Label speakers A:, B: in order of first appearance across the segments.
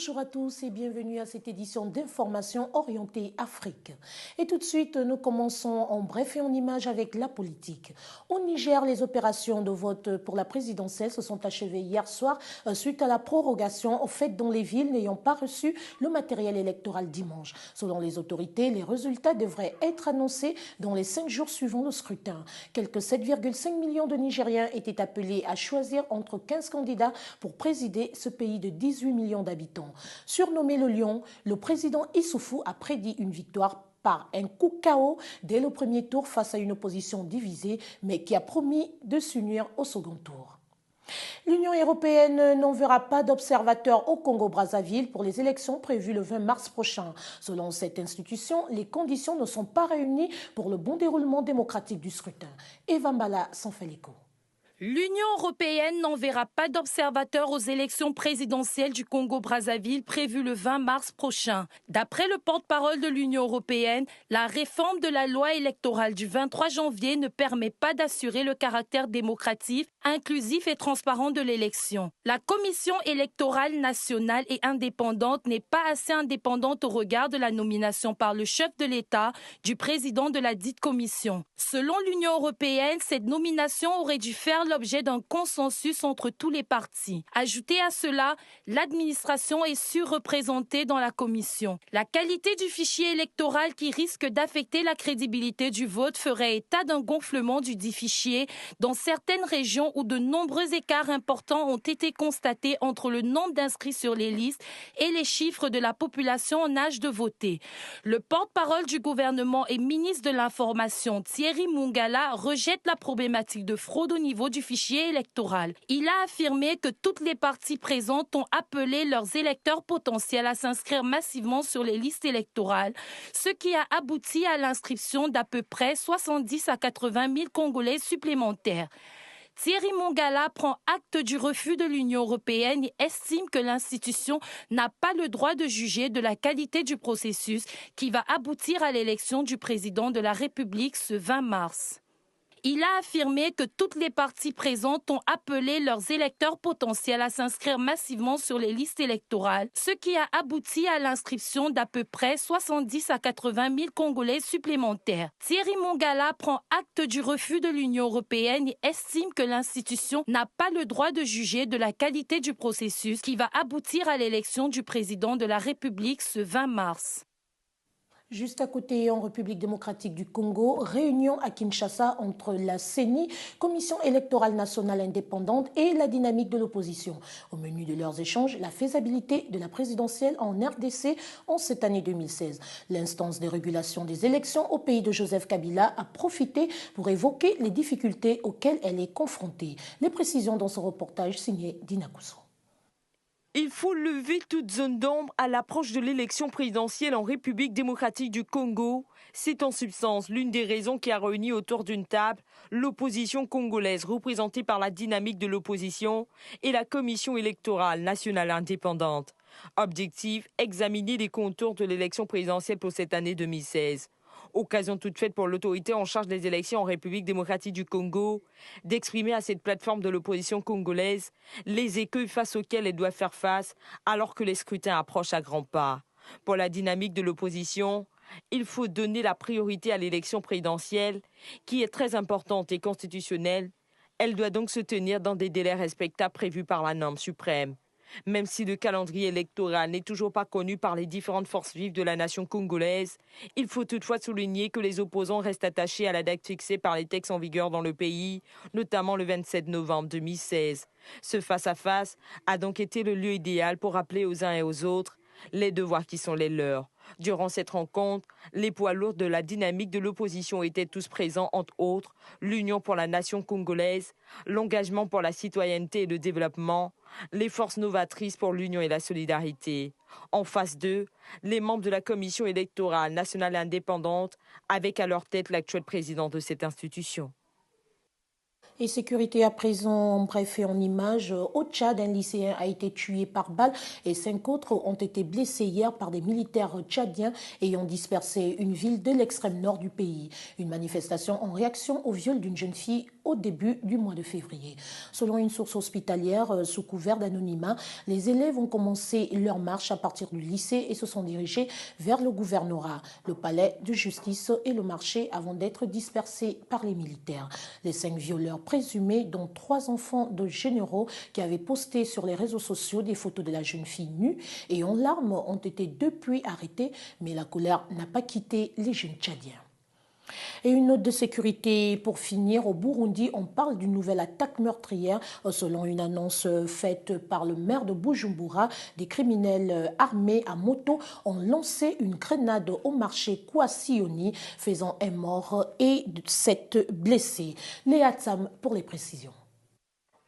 A: Bonjour à tous et bienvenue à cette édition d'information orientée Afrique. Et tout de suite, nous commençons en bref et en images avec la politique. Au Niger, les opérations de vote pour la présidentielle se sont achevées hier soir suite à la prorogation faite dans les villes n'ayant pas reçu le matériel électoral dimanche. Selon les autorités, les résultats devraient être annoncés dans les 5 jours suivant le scrutin. Quelques 7,5 millions de Nigériens étaient appelés à choisir entre 15 candidats pour présider ce pays de 18 millions d'habitants. Surnommé le Lion, le président Issoufou a prédit une victoire par un coup KO dès le premier tour face à une opposition divisée, mais qui a promis de s'unir au second tour. L'Union européenne n'enverra pas d'observateurs au Congo-Brazzaville pour les élections prévues le 20 mars prochain. Selon cette institution, les conditions ne sont pas réunies pour le bon déroulement démocratique du scrutin. Eva Mbala s'en fait l'écho.
B: L'Union européenne n'enverra pas d'observateurs aux élections présidentielles du Congo-Brazzaville prévues le 20 mars prochain. D'après le porte-parole de l'Union européenne, la réforme de la loi électorale du 23 janvier ne permet pas d'assurer le caractère démocratique, inclusif et transparent de l'élection. La Commission électorale nationale et indépendante n'est pas assez indépendante au regard de la nomination par le chef de l'État du président de la dite commission. Selon l'Union européenne, cette nomination aurait dû faire l'objet d'un consensus entre tous les partis. Ajoutez à cela, l'administration est surreprésentée dans la commission. La qualité du fichier électoral qui risque d'affecter la crédibilité du vote ferait état d'un gonflement du dit fichier dans certaines régions où de nombreux écarts importants ont été constatés entre le nombre d'inscrits sur les listes et les chiffres de la population en âge de voter. Le porte-parole du gouvernement et ministre de l'Information, Thierry Mungala, rejette la problématique de fraude au niveau du fichier électoral. Il a affirmé que toutes les parties présentes ont appelé leurs électeurs potentiels à s'inscrire massivement sur les listes électorales, ce qui a abouti à l'inscription d'à peu près 70 à 80 000 Congolais supplémentaires. Thierry Mungala prend acte du refus de l'Union européenne et estime que l'institution n'a pas le droit de juger de la qualité du processus qui va aboutir à l'élection du président de la République ce 20 mars. Il a affirmé que toutes les parties présentes ont appelé leurs électeurs potentiels à s'inscrire massivement sur les listes électorales, ce qui a abouti à l'inscription d'à peu près 70 à 80 000 Congolais supplémentaires. Thierry Mungala prend acte du refus de l'Union européenne et estime que l'institution n'a pas le droit de juger de la qualité du processus qui va aboutir à l'élection du président de la République ce 20 mars.
A: Juste à côté, en République démocratique du Congo, réunion à Kinshasa entre la CENI, Commission électorale nationale indépendante, et la dynamique de l'opposition. Au menu de leurs échanges, la faisabilité de la présidentielle en RDC en cette année 2016. L'instance de régulation des élections au pays de Joseph Kabila a profité pour évoquer les difficultés auxquelles elle est confrontée. Les précisions dans ce reportage signé Dina Kousso.
C: Il faut lever toute zone d'ombre à l'approche de l'élection présidentielle en République démocratique du Congo. C'est en substance l'une des raisons qui a réuni autour d'une table l'opposition congolaise représentée par la dynamique de l'opposition et la Commission électorale nationale indépendante. Objectif, examiner les contours de l'élection présidentielle pour cette année 2016. Occasion toute faite pour l'autorité en charge des élections en République démocratique du Congo d'exprimer à cette plateforme de l'opposition congolaise les écueils face auxquels elle doit faire face alors que les scrutins approchent à grands pas. Pour la dynamique de l'opposition, il faut donner la priorité à l'élection présidentielle qui est très importante et constitutionnelle. Elle doit donc se tenir dans des délais respectables prévus par la norme suprême. Même si le calendrier électoral n'est toujours pas connu par les différentes forces vives de la nation congolaise, il faut toutefois souligner que les opposants restent attachés à la date fixée par les textes en vigueur dans le pays, notamment le 27 novembre 2016. Ce face-à-face a donc été le lieu idéal pour rappeler aux uns et aux autres les devoirs qui sont les leurs. Durant cette rencontre, les poids lourds de la dynamique de l'opposition étaient tous présents, entre autres l'Union pour la nation congolaise, l'engagement pour la citoyenneté et le développement, les forces novatrices pour l'union et la solidarité. En face d'eux, les membres de la Commission électorale nationale indépendante, avec à leur tête l'actuel président de cette institution.
A: Et sécurité à présent, en bref et en images, au Tchad, un lycéen a été tué par balle et 5 autres ont été blessés hier par des militaires tchadiens ayant dispersé une ville de l'extrême nord du pays. Une manifestation en réaction au viol d'une jeune fille au début du mois de février. Selon une source hospitalière sous couvert d'anonymat, les élèves ont commencé leur marche à partir du lycée et se sont dirigés vers le gouvernorat, le palais de justice et le marché avant d'être dispersés par les militaires. Les 5 violeurs présumés, dont 3 enfants de généraux qui avaient posté sur les réseaux sociaux des photos de la jeune fille nue et en larmes, ont été depuis arrêtés, mais la colère n'a pas quitté les jeunes Tchadiens. Et une note de sécurité pour finir. Au Burundi, on parle d'une nouvelle attaque meurtrière. Selon une annonce faite par le maire de Bujumbura, des criminels armés à moto ont lancé une grenade au marché Kwasioni, faisant un mort et 7 blessés. Léa Tsam pour les précisions.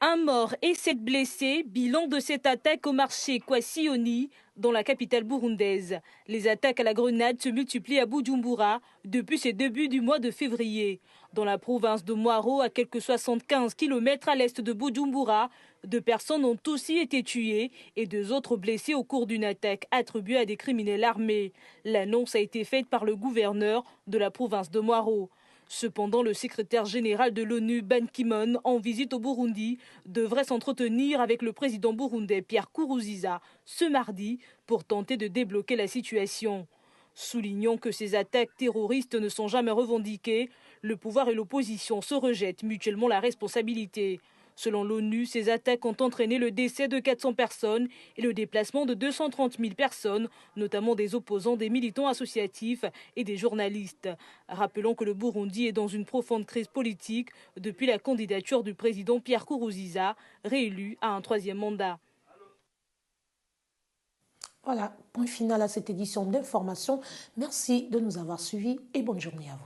D: Un mort et 7 blessés, bilan de cette attaque au marché Kwasioni, dans la capitale burundaise. Les attaques à la grenade se multiplient à Bujumbura depuis ses débuts du mois de février. Dans la province de Mwaro, à quelques 75 km à l'est de Bujumbura, 2 personnes ont aussi été tuées et 2 autres blessées au cours d'une attaque attribuée à des criminels armés. L'annonce a été faite par le gouverneur de la province de Mwaro. Cependant, le secrétaire général de l'ONU, Ban Ki-moon, en visite au Burundi, devrait s'entretenir avec le président burundais Pierre Nkurunziza ce mardi pour tenter de débloquer la situation. Soulignant que ces attaques terroristes ne sont jamais revendiquées, le pouvoir et l'opposition se rejettent mutuellement la responsabilité. Selon l'ONU, ces attaques ont entraîné le décès de 400 personnes et le déplacement de 230 000 personnes, notamment des opposants, des militants associatifs et des journalistes. Rappelons que le Burundi est dans une profonde crise politique depuis la candidature du président Pierre Nkurunziza, réélu à un 3e mandat.
A: Voilà, point final à cette édition d'information. Merci de nous avoir suivis et bonne journée à vous.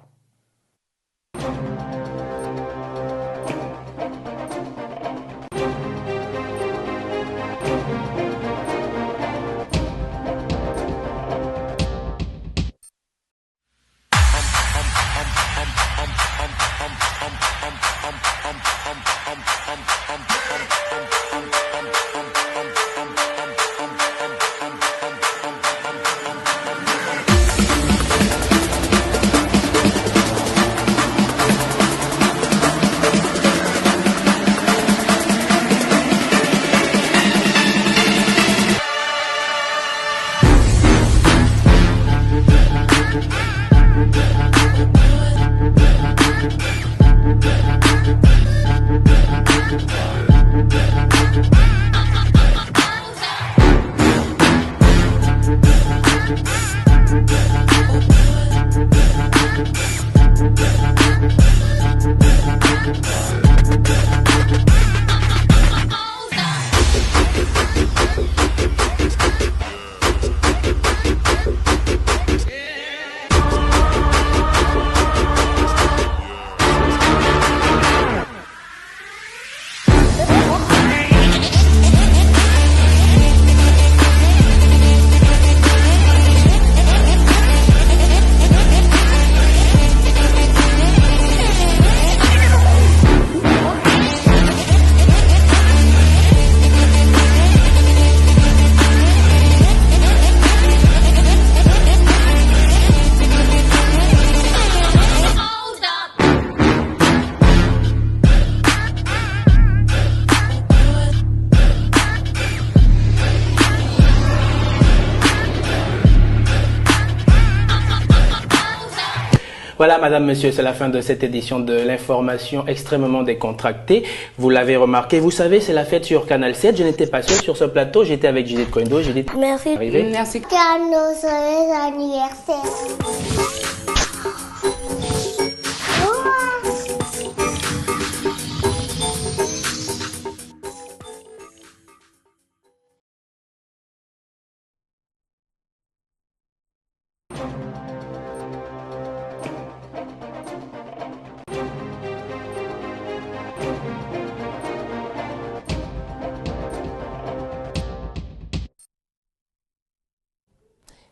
E: Voilà, madame, monsieur, c'est la fin de cette édition de l'information extrêmement décontractée. Vous l'avez remarqué, vous savez, c'est la fête sur Canal 7. Je n'étais pas seul sur ce plateau, j'étais avec Judith Koindo. Judith,
F: merci.
E: Arrivé.
F: Merci. Car nos joyeux anniversaire.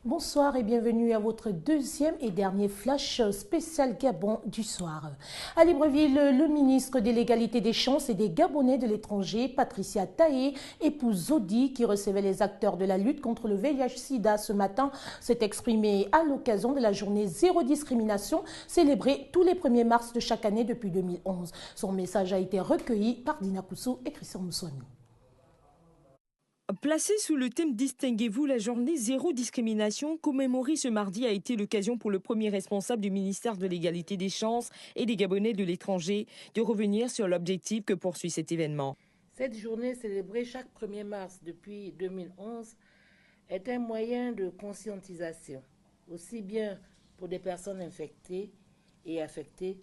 A: Bonsoir et bienvenue à votre deuxième et dernier flash spécial Gabon du soir. À Libreville, le ministre de l'Égalité des chances et des Gabonais de l'étranger, Patricia Taye, épouse Zodi, qui recevait les acteurs de la lutte contre le VIH-Sida ce matin, s'est exprimée à l'occasion de la journée Zéro Discrimination, célébrée tous les 1er mars de chaque année depuis 2011. Son message a été recueilli par Dina Koussou et Christian Moussouami.
C: Placée sous le thème « Distinguez-vous », la journée Zéro Discrimination commémorée ce mardi a été l'occasion pour le premier responsable du ministère de l'Égalité des chances et des Gabonais de l'étranger de revenir sur l'objectif que poursuit cet événement.
G: Cette journée célébrée chaque 1er mars depuis 2011 est un moyen de conscientisation, aussi bien pour des personnes infectées et affectées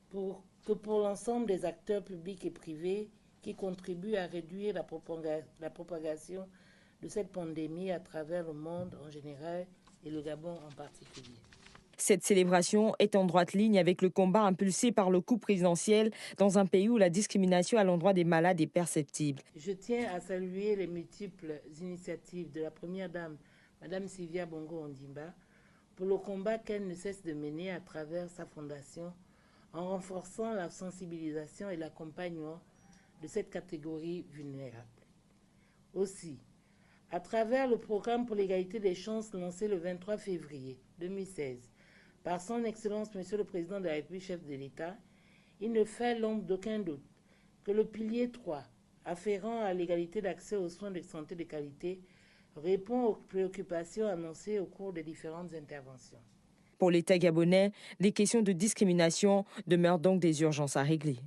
G: que pour l'ensemble des acteurs publics et privés qui contribuent à réduire la propagation de cette pandémie à travers le monde en général et le Gabon en particulier.
C: Cette célébration est en droite ligne avec le combat impulsé par le coup présidentiel dans un pays où la discrimination à l'endroit des malades est perceptible.
G: Je tiens à saluer les multiples initiatives de la Première Dame, Mme Sylvia Bongo Ondimba, pour le combat qu'elle ne cesse de mener à travers sa fondation en renforçant la sensibilisation et l'accompagnement de cette catégorie vulnérable. Aussi, à travers le programme pour l'égalité des chances lancé le 23 février 2016 par son Excellence Monsieur le Président de la République, chef de l'État, il ne fait l'ombre d'aucun doute que le pilier 3, afférent à l'égalité d'accès aux soins de santé de qualité, répond aux préoccupations annoncées au cours des différentes interventions.
C: Pour l'État gabonais, les questions de discrimination demeurent donc des urgences à régler.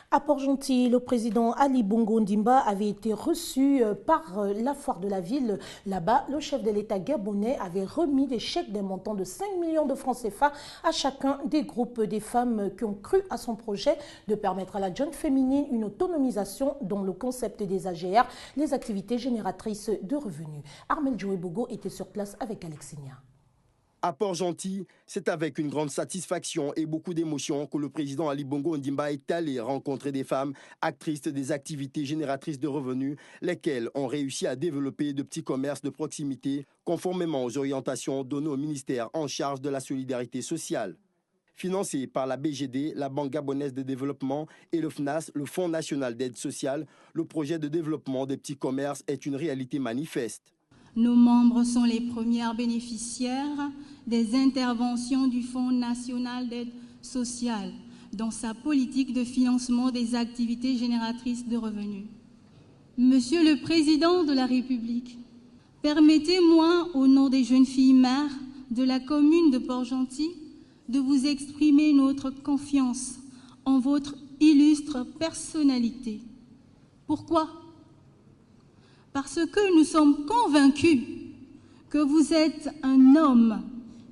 A: À Port-Gentil, le président Ali Bongo Ondimba avait été reçu par la foire de la ville. Là-bas, le chef de l'État gabonais avait remis des chèques d'un montant de 5 millions de francs CFA à chacun des groupes des femmes qui ont cru à son projet de permettre à la jeune féminine une autonomisation dont le concept des AGR, les activités génératrices de revenus. Armel Joé-Bogo était sur place avec Alexinia.
H: À Port-Gentil, c'est avec une grande satisfaction et beaucoup d'émotion que le président Ali Bongo Ondimba est allé rencontrer des femmes actrices des activités génératrices de revenus, lesquelles ont réussi à développer de petits commerces de proximité conformément aux orientations données au ministère en charge de la solidarité sociale. Financé par la BGD, la Banque gabonaise de développement, et le FNAS, le Fonds national d'aide sociale, le projet de développement des petits commerces est une réalité manifeste.
I: Nos membres sont les premières bénéficiaires des interventions du Fonds national d'aide sociale dans sa politique de financement des activités génératrices de revenus. Monsieur le Président de la République, permettez-moi, au nom des jeunes filles mères de la commune de Port-Gentil, de vous exprimer notre confiance en votre illustre personnalité. Pourquoi ? Parce que nous sommes convaincus que vous êtes un homme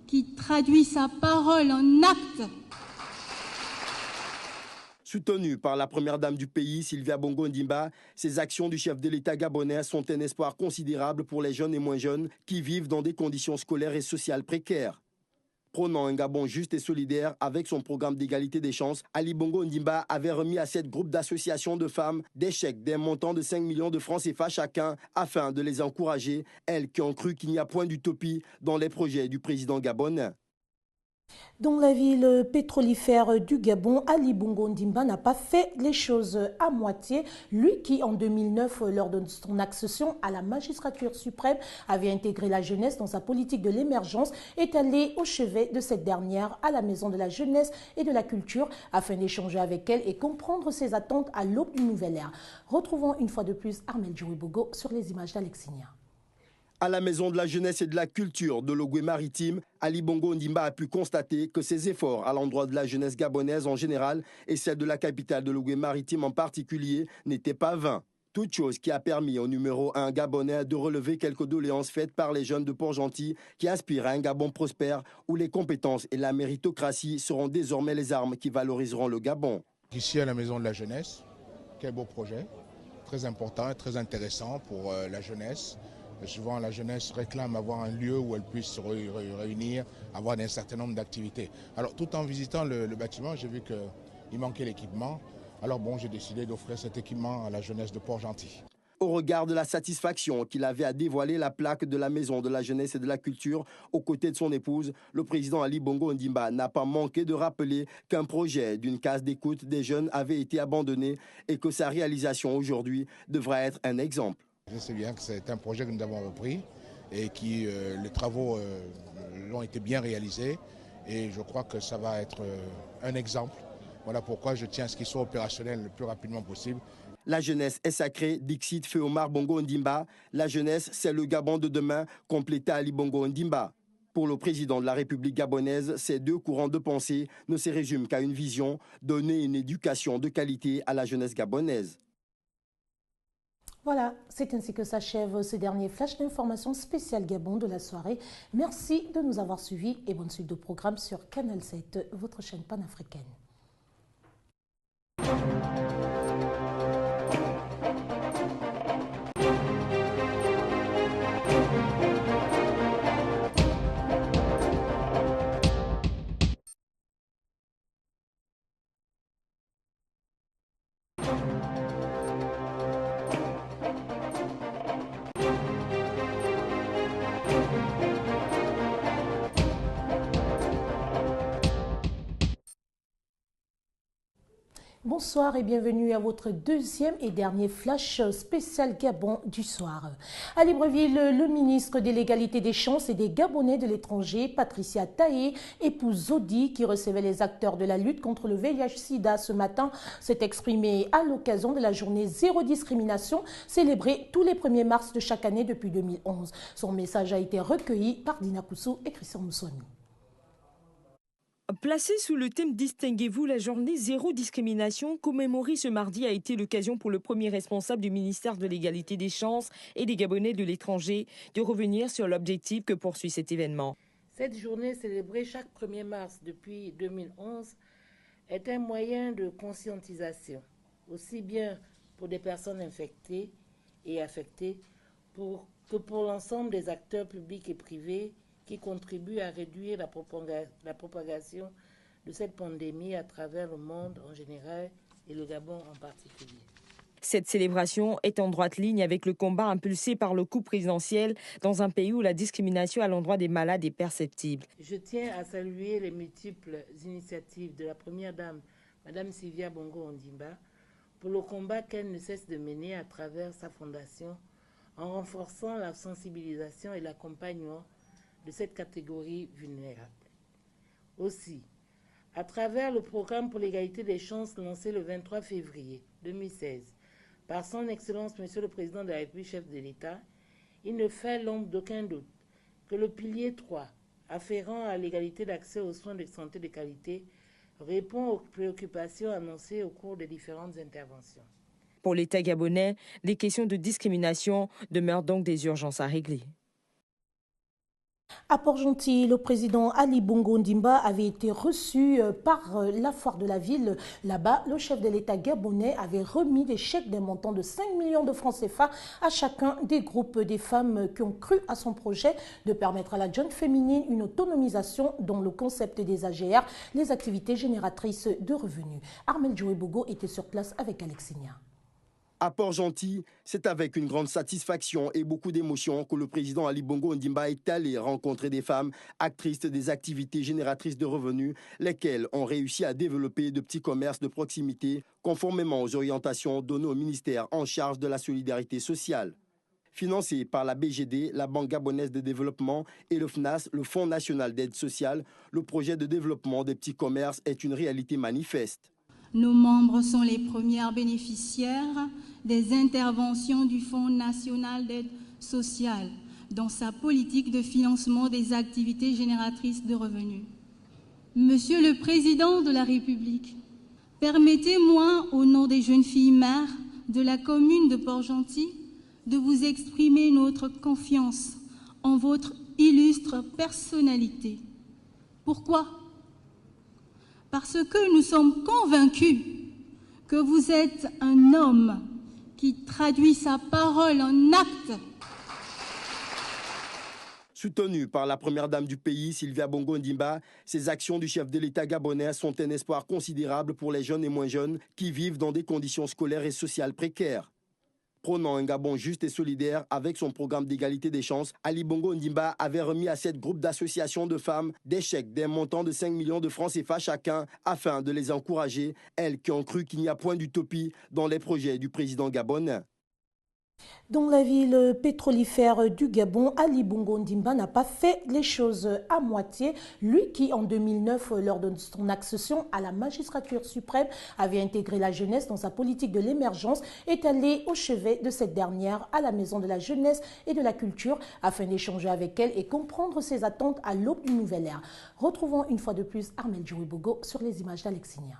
I: qui traduit sa parole en actes.
H: Soutenu par la première dame du pays, Sylvia Bongo Ondimba, ces actions du chef de l'État gabonais sont un espoir considérable pour les jeunes et moins jeunes qui vivent dans des conditions scolaires et sociales précaires. Prônant un Gabon juste et solidaire avec son programme d'égalité des chances, Ali Bongo Ondimba avait remis à 7 groupes d'associations de femmes des chèques d'un montant de 5 millions de francs CFA chacun afin de les encourager, elles qui ont cru qu'il n'y a point d'utopie dans les projets du président gabonais.
A: Dans la ville pétrolifère du Gabon, Ali Bongo Ondimba n'a pas fait les choses à moitié. Lui qui, en 2009, lors de son accession à la magistrature suprême, avait intégré la jeunesse dans sa politique de l'émergence, est allé au chevet de cette dernière à la Maison de la Jeunesse et de la Culture afin d'échanger avec elle et comprendre ses attentes à l'aube d'une nouvelle ère. Retrouvons une fois de plus Armel Joé-Bogo sur les images d'Alexinia.
H: À la Maison de la Jeunesse et de la Culture de l'Ogooué-Maritime, Ali Bongo Ondimba a pu constater que ses efforts à l'endroit de la jeunesse gabonaise en général et celle de la capitale de l'Ogooué-Maritime en particulier n'étaient pas vains. Toute chose qui a permis au numéro 1 gabonais de relever quelques doléances faites par les jeunes de Port-Gentil qui aspirent à un Gabon prospère où les compétences et la méritocratie seront désormais les armes qui valoriseront le Gabon.
J: Ici à la Maison de la Jeunesse, quel beau projet, très important et très intéressant pour la jeunesse. Souvent, la jeunesse réclame avoir un lieu où elle puisse se réunir, avoir un certain nombre d'activités. Alors, tout en visitant le bâtiment, j'ai vu qu'il manquait l'équipement. Alors bon, j'ai décidé d'offrir cet équipement à la jeunesse de Port-Gentil.
H: au regard de la satisfaction qu'il avait à dévoiler la plaque de la Maison de la Jeunesse et de la Culture aux côtés de son épouse, le président Ali Bongo Ondimba n'a pas manqué de rappeler qu'un projet d'une case d'écoute des jeunes avait été abandonné et que sa réalisation aujourd'hui devrait être un exemple.
J: Je sais bien que c'est un projet que nous avons repris et qui les travaux ont été bien réalisés et je crois que ça va être un exemple. Voilà pourquoi je tiens à ce qu'il soit opérationnel le plus rapidement possible.
H: La jeunesse est sacrée, dixit Feu Omar Bongo Ondimba. La jeunesse, c'est le Gabon de demain, compléta Ali Bongo Ondimba. Pour le président de la République gabonaise, ces deux courants de pensée ne se résument qu'à une vision, donner une éducation de qualité à la jeunesse gabonaise.
A: Voilà, c'est ainsi que s'achève ce dernier flash d'information spécial Gabon de la soirée. Merci de nous avoir suivis et bonne suite de programme sur Canal 7, votre chaîne panafricaine. Bonsoir et bienvenue à votre deuxième et dernier flash spécial Gabon du soir. À Libreville, le ministre de l'Égalité des chances et des Gabonais de l'étranger, Patricia Taye, épouse Zodi, qui recevait les acteurs de la lutte contre le VIH-Sida ce matin, s'est exprimée à l'occasion de la journée Zéro Discrimination, célébrée tous les 1er mars de chaque année depuis 2011. Son message a été recueilli par Dina Koussou et Christian Moussouami.
C: Placée sous le thème « Distinguez-vous », la journée Zéro Discrimination commémorée ce mardi a été l'occasion pour le premier responsable du ministère de l'Égalité des chances et des Gabonais de l'étranger de revenir sur l'objectif que poursuit cet événement.
G: Cette journée célébrée chaque 1er mars depuis 2011 est un moyen de conscientisation, aussi bien pour des personnes infectées et affectées que pour l'ensemble des acteurs publics et privés qui contribuent à réduire la propagation de cette pandémie à travers le monde en général et le Gabon en particulier.
C: Cette célébration est en droite ligne avec le combat impulsé par le coup présidentiel dans un pays où la discrimination à l'endroit des malades est perceptible.
G: Je tiens à saluer les multiples initiatives de la Première Dame, Mme Sylvia Bongo Ondimba, pour le combat qu'elle ne cesse de mener à travers sa fondation en renforçant la sensibilisation et l'accompagnement de cette catégorie vulnérable. Aussi, à travers le programme pour l'égalité des chances lancé le 23 février 2016 par son Excellence Monsieur le Président de la République, chef de l'État, il ne fait l'ombre d'aucun doute que le pilier 3, afférent à l'égalité d'accès aux soins de santé de qualité, répond aux préoccupations annoncées au cours des différentes interventions.
C: Pour l'État gabonais, les questions de discrimination demeurent donc des urgences à régler.
A: À Port-Gentil, le président Ali Bongo Ondimba avait été reçu par la foire de la ville. Là-bas, le chef de l'État gabonais avait remis des chèques d'un montant de 5 millions de francs CFA à chacun des groupes des femmes qui ont cru à son projet de permettre à la jeune féminine une autonomisation dont le concept des AGR, les activités génératrices de revenus. Armel Joé-Bogo était sur place avec Alexinia.
H: À Port-Gentil, c'est avec une grande satisfaction et beaucoup d'émotion que le président Ali Bongo Ondimba est allé rencontrer des femmes actrices des activités génératrices de revenus, lesquelles ont réussi à développer de petits commerces de proximité conformément aux orientations données au ministère en charge de la solidarité sociale. Financé par la BGD, la Banque gabonaise de développement, et le FNAS, le Fonds national d'aide sociale, le projet de développement des petits commerces est une réalité manifeste.
I: Nos membres sont les premières bénéficiaires des interventions du Fonds national d'aide sociale dans sa politique de financement des activités génératrices de revenus. Monsieur le Président de la République, permettez-moi, au nom des jeunes filles mères de la commune de Port-Gentil, de vous exprimer notre confiance en votre illustre personnalité. Pourquoi ? Parce que nous sommes convaincus que vous êtes un homme qui traduit sa parole en actes.
H: Soutenue par la première dame du pays, Sylvia Bongo Ondimba, ces actions du chef de l'État gabonais sont un espoir considérable pour les jeunes et moins jeunes qui vivent dans des conditions scolaires et sociales précaires. Prônant un Gabon juste et solidaire avec son programme d'égalité des chances, Ali Bongo Ondimba avait remis à 7 groupes d'associations de femmes des chèques d'un montant de 5 millions de francs CFA chacun afin de les encourager, elles qui ont cru qu'il n'y a point d'utopie dans les projets du président gabonais.
A: Dans la ville pétrolifère du Gabon, Ali Bongo Ondimba n'a pas fait les choses à moitié. Lui qui, en 2009, lors de son accession à la magistrature suprême, avait intégré la jeunesse dans sa politique de l'émergence, est allé au chevet de cette dernière à la Maison de la Jeunesse et de la Culture afin d'échanger avec elle et comprendre ses attentes à l'aube d'une nouvelle ère. Retrouvons une fois de plus Armel Djouibogo sur les images d'Alexinia.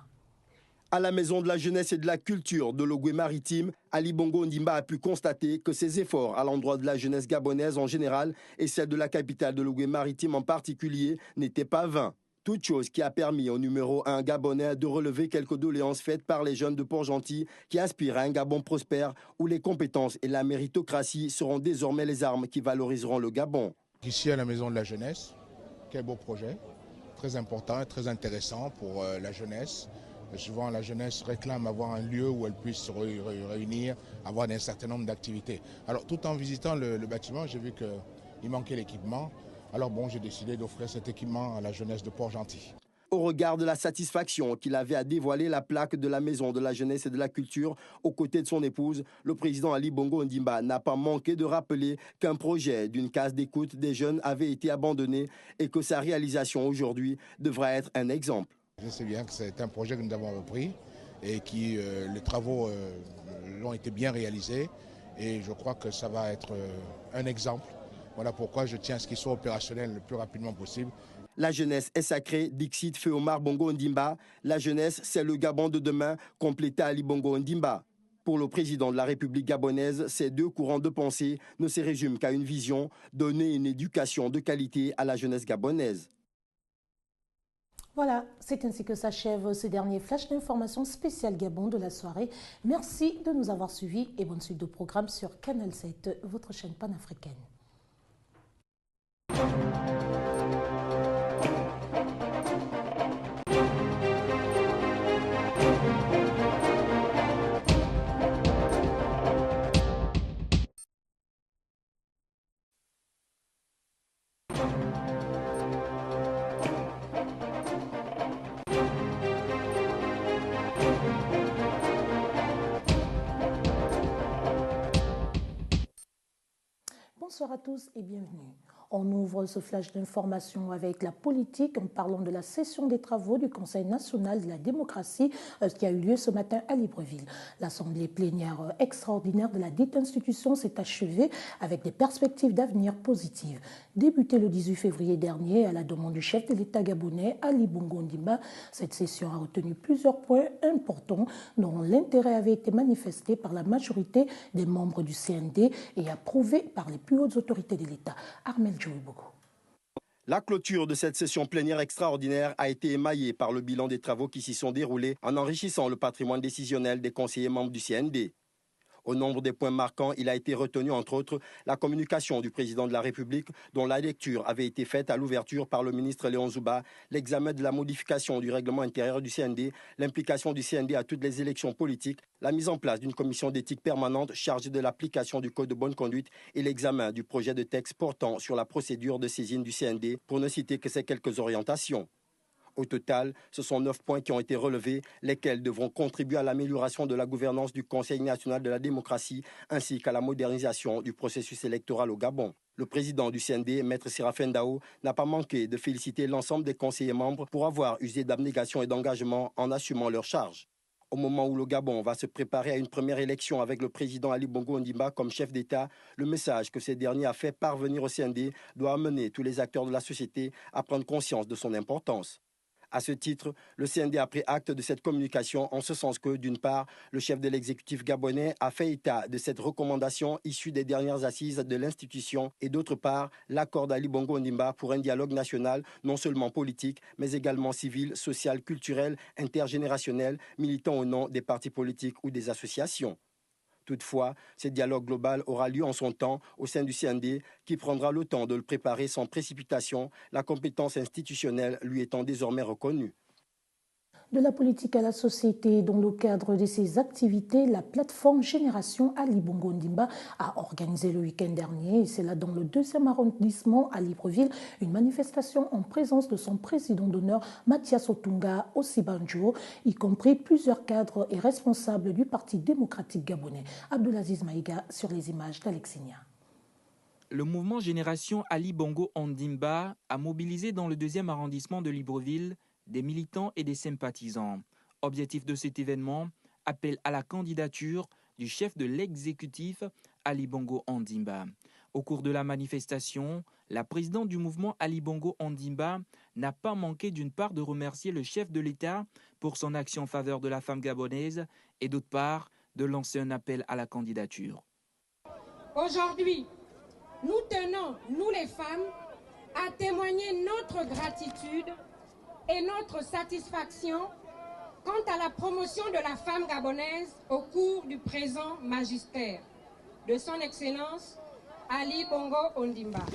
H: À la Maison de la Jeunesse et de la Culture de Logoué-Maritime, Ali Bongo Ondimba a pu constater que ses efforts à l'endroit de la jeunesse gabonaise en général et celle de la capitale de Logoué-Maritime en particulier n'étaient pas vains. Toute chose qui a permis au numéro 1 gabonais de relever quelques doléances faites par les jeunes de Port-Gentil qui aspirent à un Gabon prospère où les compétences et la méritocratie seront désormais les armes qui valoriseront le Gabon.
J: Ici à la Maison de la Jeunesse, quel beau projet, très important et très intéressant pour la jeunesse. Souvent, la jeunesse réclame avoir un lieu où elle puisse se réunir, avoir un certain nombre d'activités. Alors, tout en visitant le bâtiment, j'ai vu qu'il manquait l'équipement. Alors bon, j'ai décidé d'offrir cet équipement à la jeunesse de Port-Gentil.
H: Au regard de la satisfaction qu'il avait à dévoiler la plaque de la Maison de la Jeunesse et de la Culture aux côtés de son épouse, le président Ali Bongo Ondimba n'a pas manqué de rappeler qu'un projet d'une case d'écoute des jeunes avait été abandonné et que sa réalisation aujourd'hui devrait être un exemple.
J: Je sais bien que c'est un projet que nous avons repris et qui les travaux ont été bien réalisés et je crois que ça va être un exemple. Voilà pourquoi je tiens à ce qu'il soit opérationnel le plus rapidement possible.
H: La jeunesse est sacrée, dixit Feu Omar Bongo Ondimba. La jeunesse, c'est le Gabon de demain, compléta Ali Bongo Ondimba. Pour le président de la République gabonaise, ces deux courants de pensée ne se résument qu'à une vision, donner une éducation de qualité à la jeunesse gabonaise.
A: Voilà, c'est ainsi que s'achève ce dernier flash d'information spécial Gabon de la soirée. Merci de nous avoir suivis et bonne suite de programme sur Canal 7, votre chaîne panafricaine. Bonsoir à tous et bienvenue. On ouvre ce flash d'information avec la politique en parlant de la session des travaux du Conseil national de la démocratie qui a eu lieu ce matin à Libreville. L'assemblée plénière extraordinaire de la dite institution s'est achevée avec des perspectives d'avenir positives. Débutée le 18 février dernier à la demande du chef de l'État gabonais, Ali Bongo Ondimba, cette session a retenu plusieurs points importants dont l'intérêt avait été manifesté par la majorité des membres du CND et approuvé par les plus hautes autorités de l'État. Armel Djouibogo.
H: La clôture de cette session plénière extraordinaire a été émaillée par le bilan des travaux qui s'y sont déroulés en enrichissant le patrimoine décisionnel des conseillers membres du CND. Au nombre des points marquants, il a été retenu entre autres la communication du président de la République dont la lecture avait été faite à l'ouverture par le ministre Léon Zouba, l'examen de la modification du règlement intérieur du CND, l'implication du CND à toutes les élections politiques, la mise en place d'une commission d'éthique permanente chargée de l'application du code de bonne conduite et l'examen du projet de texte portant sur la procédure de saisine du CND, pour ne citer que ces quelques orientations. Au total, ce sont 9 points qui ont été relevés, lesquels devront contribuer à l'amélioration de la gouvernance du Conseil national de la démocratie ainsi qu'à la modernisation du processus électoral au Gabon. Le président du CND, Maître Séraphin Dao, n'a pas manqué de féliciter l'ensemble des conseillers membres pour avoir usé d'abnégation et d'engagement en assumant leurs charges. Au moment où le Gabon va se préparer à une première élection avec le président Ali Bongo Ondimba comme chef d'État, le message que ce dernier a fait parvenir au CND doit amener tous les acteurs de la société à prendre conscience de son importance. À ce titre, le CND a pris acte de cette communication en ce sens que, d'une part, le chef de l'exécutif gabonais a fait état de cette recommandation issue des dernières assises de l'institution et d'autre part, l'accord d'Ali Bongo Ondimba pour un dialogue national non seulement politique, mais également civil, social, culturel, intergénérationnel, militant au nom des partis politiques ou des associations. Toutefois, ce dialogue global aura lieu en son temps au sein du CND qui prendra le temps de le préparer sans précipitation, la compétence institutionnelle lui étant désormais reconnue.
A: De la politique à la société, dans le cadre de ses activités, la plateforme Génération Ali Bongo Ondimba a organisé le week-end dernier, et c'est là dans le 2e arrondissement à Libreville, une manifestation en présence de son président d'honneur Mathias Otunga Osibanjo, y compris plusieurs cadres et responsables du Parti démocratique gabonais. Abdelaziz Maïga sur les images d'Alexinia.
K: Le mouvement Génération Ali Bongo Ondimba a mobilisé dans le 2e arrondissement de Libreville des militants et des sympathisants. Objectif de cet événement, appel à la candidature du chef de l'exécutif Ali Bongo Ondimba. Au cours de la manifestation, la présidente du mouvement Ali Bongo Ondimba n'a pas manqué d'une part de remercier le chef de l'État pour son action en faveur de la femme gabonaise et d'autre part de lancer un appel à la candidature.
L: Aujourd'hui, nous tenons, nous les femmes, à témoigner notre gratitude et notre satisfaction quant à la promotion de la femme gabonaise au cours du présent magistère de son Excellence Ali Bongo Ondimba.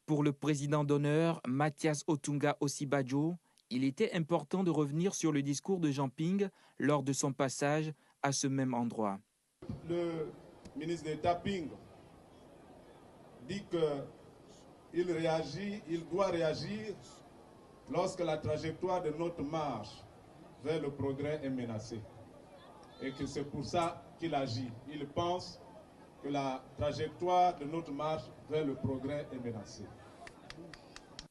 K: Pour le président d'honneur Mathias Otunga Osibanjo, il était important de revenir sur le discours de Jean Ping lors de son passage à ce même endroit.
M: Le ministre d'État Ping dit qu'il doit réagir lorsque la trajectoire de notre marche vers le progrès est menacée. Et que c'est pour ça qu'il agit. Il pense que la trajectoire de notre marche vers le progrès est menacée.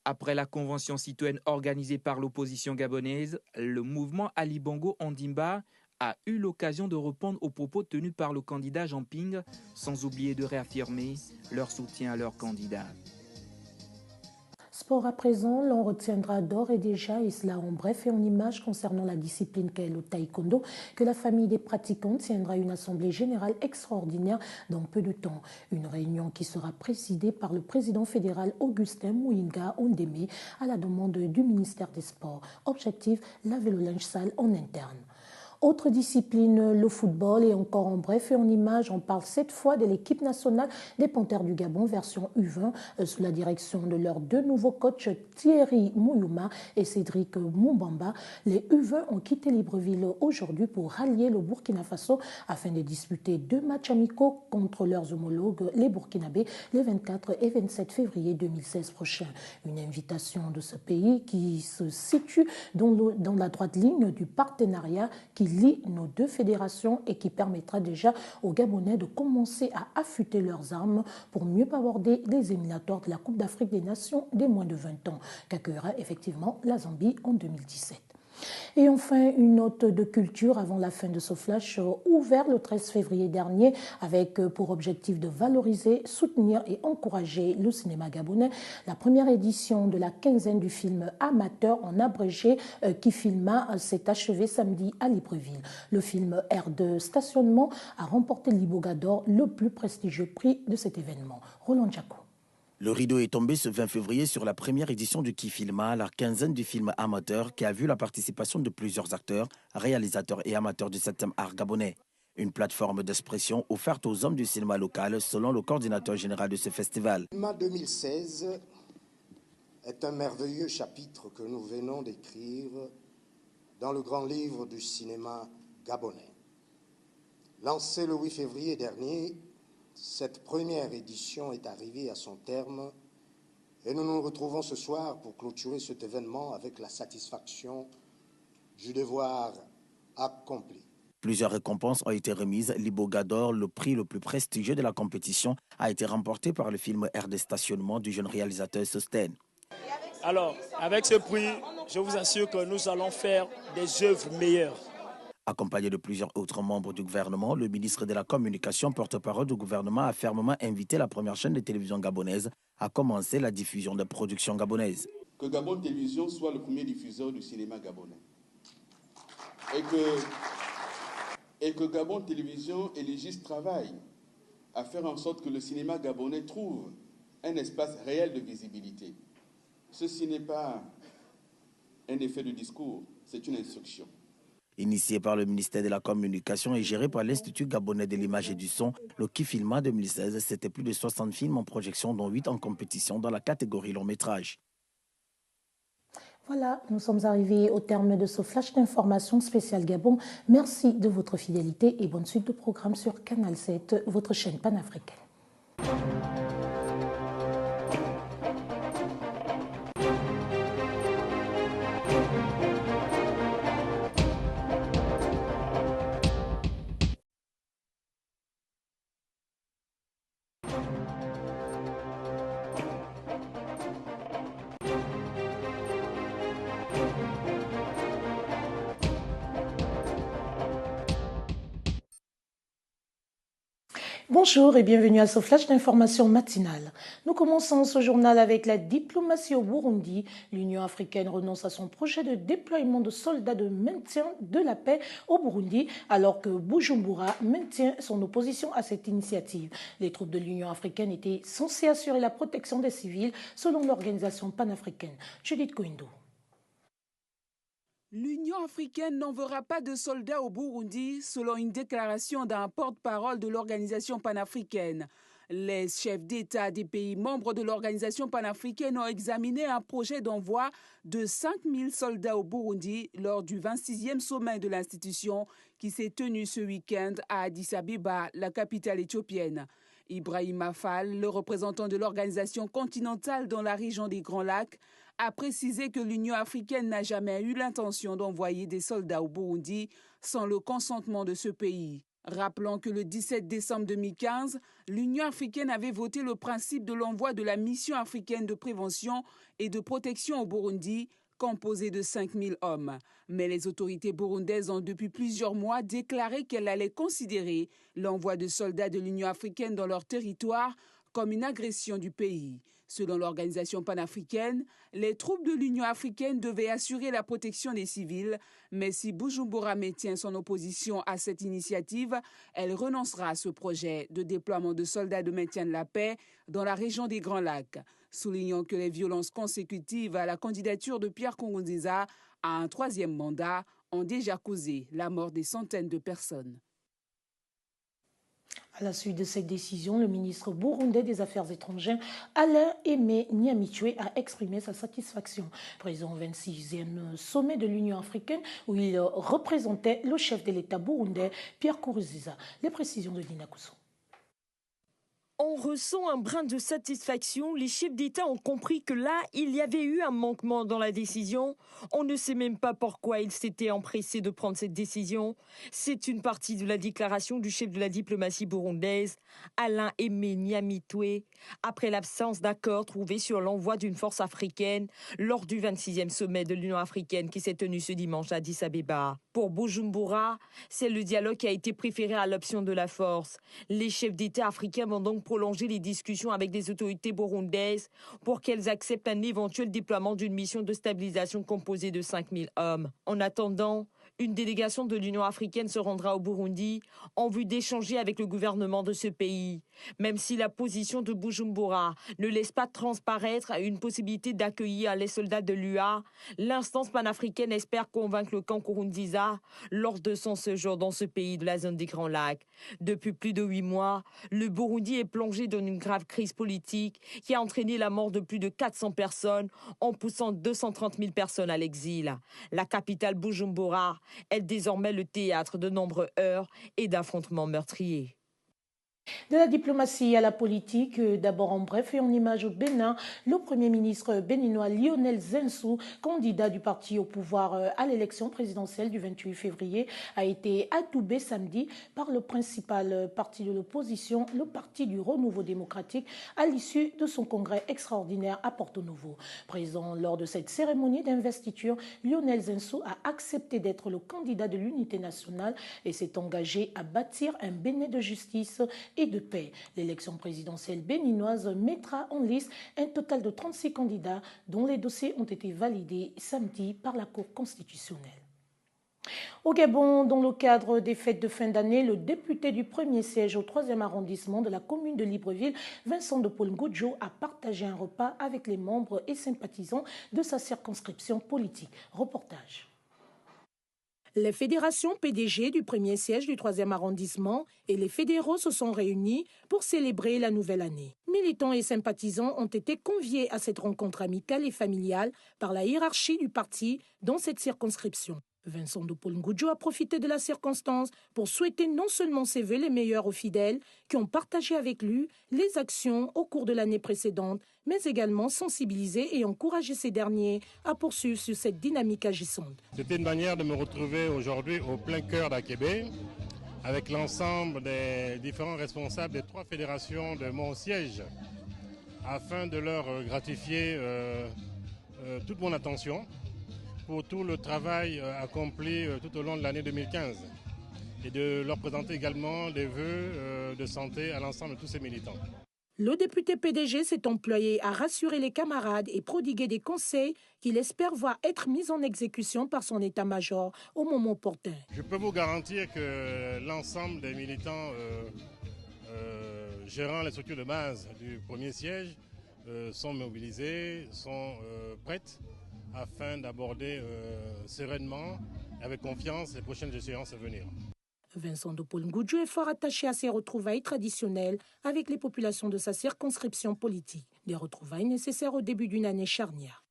K: Après la convention citoyenne organisée par l'opposition gabonaise, le mouvement Ali Bongo Ondimba a eu l'occasion de répondre aux propos tenus par le candidat Jean Ping, sans oublier de réaffirmer leur soutien à leur candidat.
A: Sport à présent, l'on retiendra d'ores et déjà, et cela en bref et en images concernant la discipline qu'est le taekwondo, que la famille des pratiquants tiendra une assemblée générale extraordinaire dans peu de temps. Une réunion qui sera présidée par le président fédéral Augustin Mouinga Ondeme à la demande du ministère des Sports. Objectif, laver le linge sale en interne. Autre discipline, le football, et encore en bref et en images, on parle cette fois de l'équipe nationale des Panthères du Gabon, version U20, sous la direction de leurs deux nouveaux coachs Thierry Mouyouma et Cédric Moumbamba. Les U20 ont quitté Libreville aujourd'hui pour rallier le Burkina Faso afin de disputer 2 matchs amicaux contre leurs homologues, les Burkinabés, les 24 et 27 février 2016 prochains. Une invitation de ce pays qui se situe dans la droite ligne du partenariat qui lie nos deux fédérations et qui permettra déjà aux Gabonais de commencer à affûter leurs armes pour mieux aborder les éliminatoires de la Coupe d'Afrique des Nations des moins de 20 ans, qu'accueillera effectivement la Zambie en 2017. Et enfin, une note de culture avant la fin de ce flash ouvert le 13 février dernier avec pour objectif de valoriser, soutenir et encourager le cinéma gabonais. La première édition de la quinzaine du film amateur en abrégé qui filma s'est achevée samedi à Libreville. Le film Air de stationnement a remporté l'Iboga d'or, le plus prestigieux prix de cet événement. Roland Jaco.
N: Le rideau est tombé ce 20 février sur la première édition du Kifilma, la quinzaine du film amateur qui a vu la participation de plusieurs acteurs, réalisateurs et amateurs du 7e art gabonais. Une plateforme d'expression offerte aux hommes du cinéma local selon le coordinateur général de ce festival.
O: Le Kifilma 2016 est un merveilleux chapitre que nous venons d'écrire dans le grand livre du cinéma gabonais. Lancé le 8 février dernier, cette première édition est arrivée à son terme et nous nous retrouvons ce soir pour clôturer cet événement avec la satisfaction du devoir accompli.
N: Plusieurs récompenses ont été remises. L'Iboga d'or, le prix le plus prestigieux de la compétition, a été remporté par le film Air de stationnement du jeune réalisateur Sosten.
P: Alors, avec ce prix, je vous assure que nous allons faire des œuvres meilleures.
N: Accompagné de plusieurs autres membres du gouvernement, le ministre de la Communication, porte-parole du gouvernement, a fermement invité la première chaîne de télévision gabonaise à commencer la diffusion des productions gabonaises.
Q: Que Gabon Télévision soit le premier diffuseur du cinéma gabonais. Et que Gabon Télévision et les GIS travaillent à faire en sorte que le cinéma gabonais trouve un espace réel de visibilité. Ceci n'est pas un effet de discours, c'est une instruction.
N: Initié par le ministère de la Communication et géré par l'Institut gabonais de l'image et du son, le Kifilma 2016, c'était plus de 60 films en projection, dont 8 en compétition dans la catégorie long métrage.
A: Voilà, nous sommes arrivés au terme de ce flash d'information spécial Gabon. Merci de votre fidélité et bonne suite de programme sur Canal 7, votre chaîne panafricaine. Bonjour et bienvenue à ce flash d'information matinale. Nous commençons ce journal avec la diplomatie au Burundi. L'Union africaine renonce à son projet de déploiement de soldats de maintien de la paix au Burundi, alors que Bujumbura maintient son opposition à cette initiative. Les troupes de l'Union africaine étaient censées assurer la protection des civils, selon l'organisation panafricaine. Judith Koindo.
R: L'Union africaine n'enverra pas de soldats au Burundi, selon une déclaration d'un porte-parole de l'organisation panafricaine. Les chefs d'État des pays membres de l'organisation panafricaine ont examiné un projet d'envoi de 5000 soldats au Burundi lors du 26e sommet de l'institution qui s'est tenu ce week-end à Addis Abeba, la capitale éthiopienne. Ibrahima Fall, le représentant de l'organisation continentale dans la région des Grands Lacs, a précisé que l'Union africaine n'a jamais eu l'intention d'envoyer des soldats au Burundi sans le consentement de ce pays. Rappelons que le 17 décembre 2015, l'Union africaine avait voté le principe de l'envoi de la mission africaine de prévention et de protection au Burundi, composée de 5000 hommes. Mais les autorités burundaises ont depuis plusieurs mois déclaré qu'elles allaient considérer l'envoi de soldats de l'Union africaine dans leur territoire comme une agression du pays. Selon l'organisation panafricaine, les troupes de l'Union africaine devaient assurer la protection des civils, mais si Bujumbura maintient son opposition à cette initiative, elle renoncera à ce projet de déploiement de soldats de maintien de la paix dans la région des Grands Lacs, soulignant que les violences consécutives à la candidature de Pierre Nkurunziza à un troisième mandat ont déjà causé la mort des centaines de personnes.
A: À la suite de cette décision, le ministre burundais des Affaires étrangères, Alain Aimé Nyamitwe, a exprimé sa satisfaction. Présent au 26e sommet de l'Union africaine, où il représentait le chef de l'État burundais, Pierre Nkurunziza. Les précisions de Dina Kousso.
C: On ressent un brin de satisfaction. Les chefs d'État ont compris que là, il y avait eu un manquement dans la décision. On ne sait même pas pourquoi ils s'étaient empressés de prendre cette décision. C'est une partie de la déclaration du chef de la diplomatie burundaise, Alain Aimé Nyamitwe, après l'absence d'accord trouvé sur l'envoi d'une force africaine lors du 26e sommet de l'Union africaine qui s'est tenu ce dimanche à Addis Abeba. Pour Bujumbura, c'est le dialogue qui a été préféré à l'option de la force. Les chefs d'État africains vont donc prolonger les discussions avec les autorités burundaises pour qu'elles acceptent un éventuel déploiement d'une mission de stabilisation composée de 5000 hommes. En attendant, une délégation de l'Union africaine se rendra au Burundi en vue d'échanger avec le gouvernement de ce pays. Même si la position de Bujumbura ne laisse pas transparaître une possibilité d'accueillir les soldats de l'UA, l'instance panafricaine espère convaincre le camp Nkurunziza lors de son séjour dans ce pays de la zone des Grands Lacs. Depuis plus de 8 mois, le Burundi est plongé dans une grave crise politique qui a entraîné la mort de plus de 400 personnes en poussant 230 000 personnes à l'exil. La capitale Bujumbura est désormais le théâtre de nombreuses heurts et d'affrontements meurtriers.
A: De la diplomatie à la politique, d'abord en bref et en image au Bénin, le Premier ministre béninois Lionel Zinsou, candidat du parti au pouvoir à l'élection présidentielle du 28 février, a été adoubé samedi par le principal parti de l'opposition, le Parti du Renouveau démocratique, à l'issue de son congrès extraordinaire à Porto Novo. Présent lors de cette cérémonie d'investiture, Lionel Zinsou a accepté d'être le candidat de l'unité nationale et s'est engagé à bâtir un Bénin de justice et de paix. L'élection présidentielle béninoise mettra en lice un total de 36 candidats dont les dossiers ont été validés samedi par la Cour constitutionnelle. Au Gabon, dans le cadre des fêtes de fin d'année, le député du premier siège au 3e arrondissement de la commune de Libreville, Vincent de Paul Ngodjo, a partagé un repas avec les membres et sympathisants de sa circonscription politique. Reportage. Les fédérations PDG du premier siège du 3e arrondissement et les fédéraux se sont réunis pour célébrer la nouvelle année. Militants et sympathisants ont été conviés à cette rencontre amicale et familiale par la hiérarchie du parti dans cette circonscription. Vincent de Paul Ngudjo a profité de la circonstance pour souhaiter non seulement ses vœux les meilleurs aux fidèles qui ont partagé avec lui les actions au cours de l'année précédente, mais également sensibiliser et encourager ces derniers à poursuivre sur cette dynamique agissante.
S: C'était une manière de me retrouver aujourd'hui au plein cœur d'Akébé avec l'ensemble des différents responsables des 3 fédérations de mon siège afin de leur gratifier toute mon attention pour tout le travail accompli tout au long de l'année 2015 et de leur présenter également des vœux de santé à l'ensemble de tous ces militants.
A: Le député PDG s'est employé à rassurer les camarades et prodiguer des conseils qu'il espère voir être mis en exécution par son état-major au moment opportun.
S: Je peux vous garantir que l'ensemble des militants gérant les structures de base du premier siège sont mobilisés, sont prêtes afin d'aborder sereinement, avec confiance, les prochaines échéances à venir.
A: Vincent de Paul Ngudjo est fort attaché à ses retrouvailles traditionnelles avec les populations de sa circonscription politique. Des retrouvailles nécessaires au début d'une année charnière.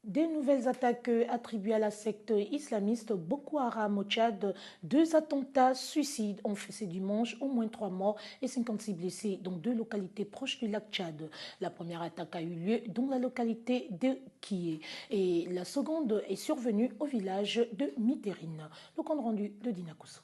A: Des nouvelles attaques attribuées à la secte islamiste Boko Haram au Tchad. 2 attentats suicides ont fait ce dimanche, au moins 3 morts et 56 blessés dans 2 localités proches du lac Tchad. La première attaque a eu lieu dans la localité de Kié et la seconde est survenue au village de Miterine. Le compte rendu de Dina Kousso.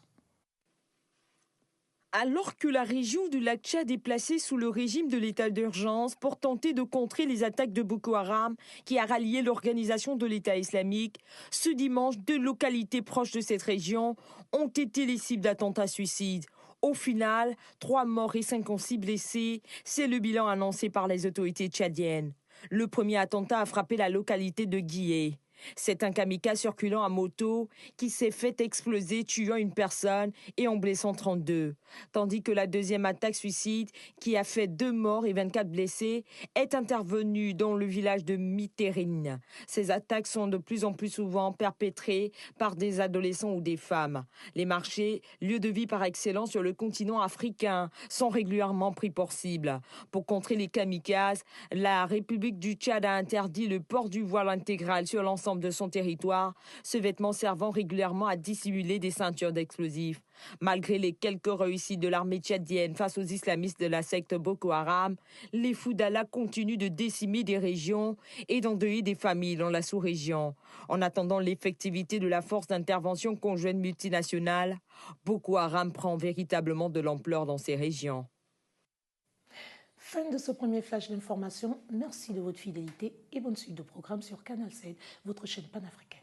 C: Alors que la région du lac Tchad est placée sous le régime de l'état d'urgence pour tenter de contrer les attaques de Boko Haram qui a rallié l'organisation de l'État islamique, ce dimanche, 2 localités proches de cette région ont été les cibles d'attentats suicides. Au final, 3 morts et 56 blessés, c'est le bilan annoncé par les autorités tchadiennes. Le premier attentat a frappé la localité de Guié. C'est un kamikaze circulant à moto qui s'est fait exploser, tuant une personne et en blessant 32. Tandis que la deuxième attaque suicide, qui a fait 2 morts et 24 blessés, est intervenue dans le village de Miterine. Ces attaques sont de plus en plus souvent perpétrées par des adolescents ou des femmes. Les marchés, lieux de vie par excellence sur le continent africain, sont régulièrement pris pour cible. Pour contrer les kamikazes, la République du Tchad a interdit le port du voile intégral sur l'ensemble de son territoire, ce vêtement servant régulièrement à dissimuler des ceintures d'explosifs. Malgré les quelques réussites de l'armée tchadienne face aux islamistes de la secte Boko Haram, les fous d'Allah continuent de décimer des régions et d'endeuiller des familles dans la sous-région. En attendant l'effectivité de la force d'intervention conjointe multinationale, Boko Haram prend véritablement de l'ampleur dans ces régions.
A: Fin de ce premier flash d'information. Merci de votre fidélité et bonne suite de programme sur Canal 7, votre chaîne panafricaine.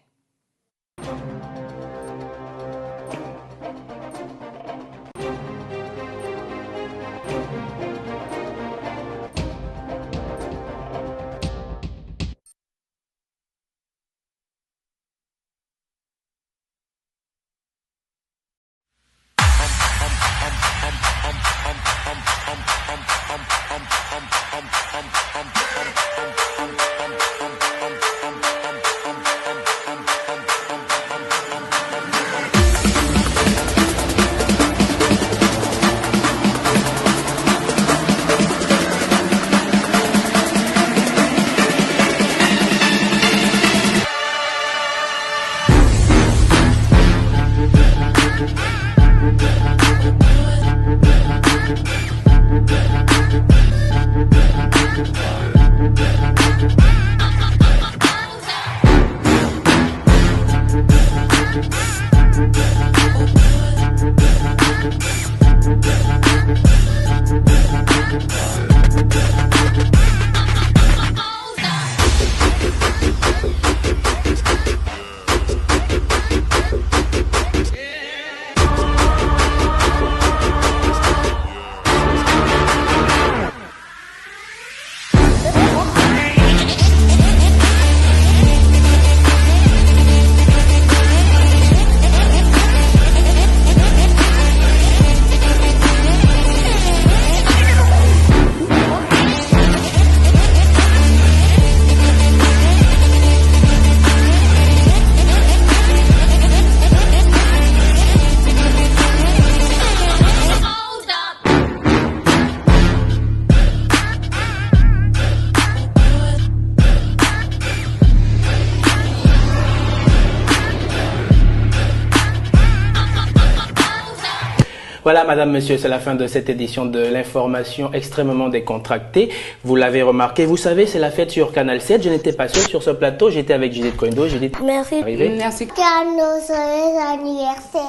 E: Voilà, madame, monsieur, c'est la fin de cette édition de l'information extrêmement décontractée. Vous l'avez remarqué, vous savez, c'est la fête sur Canal 7. Je n'étais pas seul sur ce plateau, j'étais avec Judith Koindo. Judith,
F: merci.
E: Merci.
F: Joyeux anniversaire.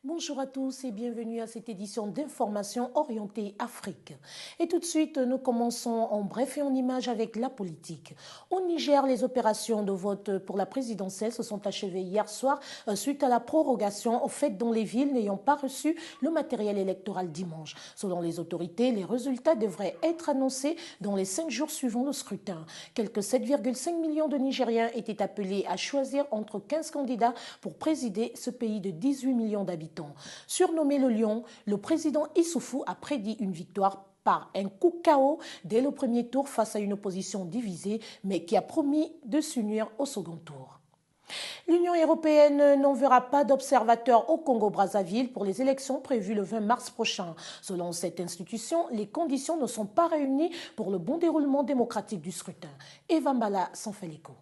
A: Bonjour à tous et bienvenue à cette édition d'information orientée Afrique. Et tout de suite, nous commençons en bref et en images avec la politique. Au Niger, les opérations de vote pour la présidentielle se sont achevées hier soir suite à la prorogation faite dans les villes n'ayant pas reçu le matériel électoral dimanche. Selon les autorités, les résultats devraient être annoncés dans les 5 jours suivant le scrutin. Quelques 7,5 millions de Nigériens étaient appelés à choisir entre 15 candidats pour présider ce pays de 18 millions d'habitants. Surnommé le Lion, le président Issoufou a prédit une victoire par un coup KO dès le premier tour face à une opposition divisée, mais qui a promis de s'unir au second tour. L'Union européenne n'enverra pas d'observateurs au Congo-Brazzaville pour les élections prévues le 20 mars prochain. Selon cette institution, les conditions ne sont pas réunies pour le bon déroulement démocratique du scrutin. Eva Mbala s'en fait l'écho.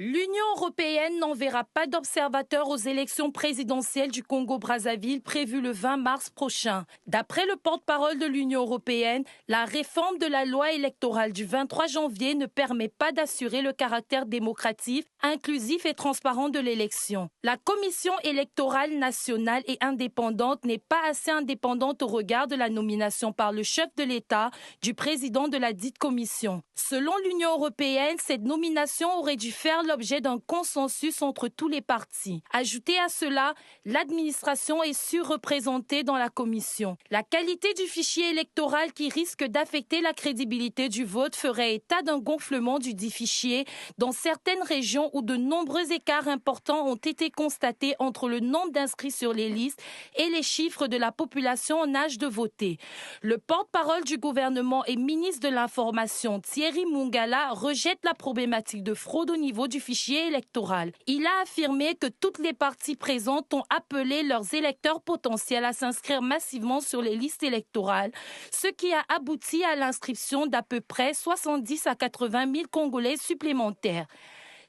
B: L'Union européenne n'enverra pas d'observateurs aux élections présidentielles du Congo-Brazzaville prévues le 20 mars prochain. D'après le porte-parole de l'Union européenne, la réforme de la loi électorale du 23 janvier ne permet pas d'assurer le caractère démocratique, inclusif et transparent de l'élection. La Commission électorale nationale et indépendante n'est pas assez indépendante au regard de la nomination par le chef de l'État du président de la dite commission. Selon l'Union européenne, cette nomination aurait dû faire l'objet d'un consensus entre tous les partis. Ajoutez à cela, l'administration est surreprésentée dans la commission. La qualité du fichier électoral qui risque d'affecter la crédibilité du vote ferait état d'un gonflement du dit fichier dans certaines régions où de nombreux écarts importants ont été constatés entre le nombre d'inscrits sur les listes et les chiffres de la population en âge de voter. Le porte-parole du gouvernement et ministre de l'Information, Thierry Mungala, rejette la problématique de fraude au niveau du fichier électoral. Il a affirmé que toutes les parties présentes ont appelé leurs électeurs potentiels à s'inscrire massivement sur les listes électorales, ce qui a abouti à l'inscription d'à peu près 70 à 80 000 Congolais supplémentaires.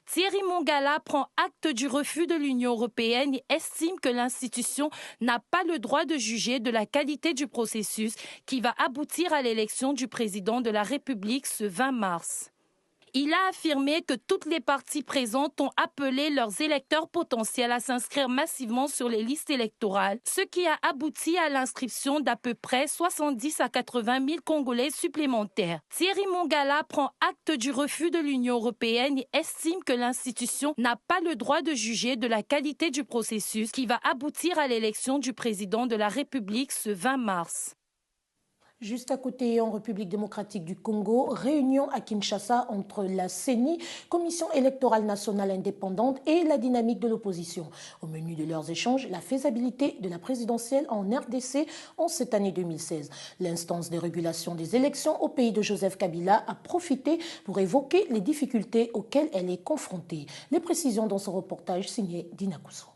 B: Thierry Mungala prend acte du refus de l'Union européenne et estime que l'institution n'a pas le droit de juger de la qualité du processus qui va aboutir à l'élection du président de la République ce 20 mars. Il a affirmé que toutes les parties présentes ont appelé leurs électeurs potentiels à s'inscrire massivement sur les listes électorales, ce qui a abouti à l'inscription d'à peu près 70 à 80 000 Congolais supplémentaires. Thierry Mungala prend acte du refus de l'Union européenne et estime que l'institution n'a pas le droit de juger de la qualité du processus qui va aboutir à l'élection du président de la République ce 20 mars.
A: Juste à côté, en République démocratique du Congo, réunion à Kinshasa entre la CENI, Commission électorale nationale indépendante, et la dynamique de l'opposition. Au menu de leurs échanges, la faisabilité de la présidentielle en RDC en cette année 2016. L'instance de régulation des élections au pays de Joseph Kabila a profité pour évoquer les difficultés auxquelles elle est confrontée. Les précisions dans ce reportage signé Dina Kousso.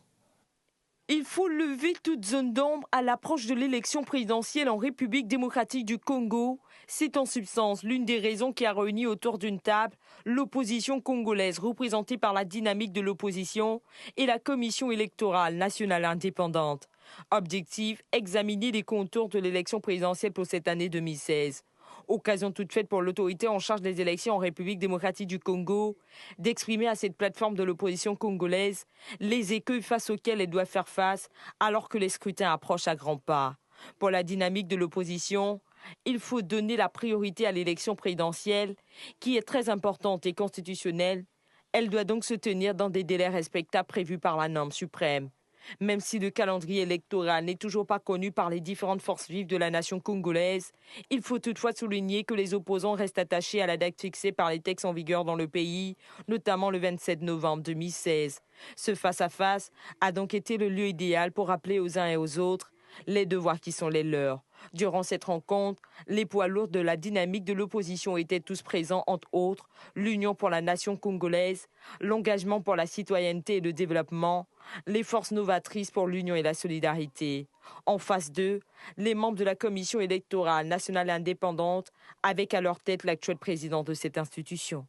C: Il faut lever toute zone d'ombre à l'approche de l'élection présidentielle en République démocratique du Congo. C'est en substance l'une des raisons qui a réuni autour d'une table l'opposition congolaise représentée par la dynamique de l'opposition et la Commission électorale nationale indépendante. Objectif, examiner les contours de l'élection présidentielle pour cette année 2016. Occasion toute faite pour l'autorité en charge des élections en République démocratique du Congo d'exprimer à cette plateforme de l'opposition congolaise les écueils face auxquels elle doit faire face alors que les scrutins approchent à grands pas. Pour la dynamique de l'opposition, il faut donner la priorité à l'élection présidentielle qui est très importante et constitutionnelle. Elle doit donc se tenir dans des délais respectables prévus par la norme suprême. Même si le calendrier électoral n'est toujours pas connu par les différentes forces vives de la nation congolaise, il faut toutefois souligner que les opposants restent attachés à la date fixée par les textes en vigueur dans le pays, notamment le 27 novembre 2016. Ce face-à-face a donc été le lieu idéal pour rappeler aux uns et aux autres les devoirs qui sont les leurs. Durant cette rencontre, les poids lourds de la dynamique de l'opposition étaient tous présents, entre autres l'Union pour la nation congolaise, l'engagement pour la citoyenneté et le développement, les forces novatrices pour l'union et la solidarité. En face d'eux, les membres de la commission électorale nationale indépendante, avec à leur tête l'actuel président de cette institution.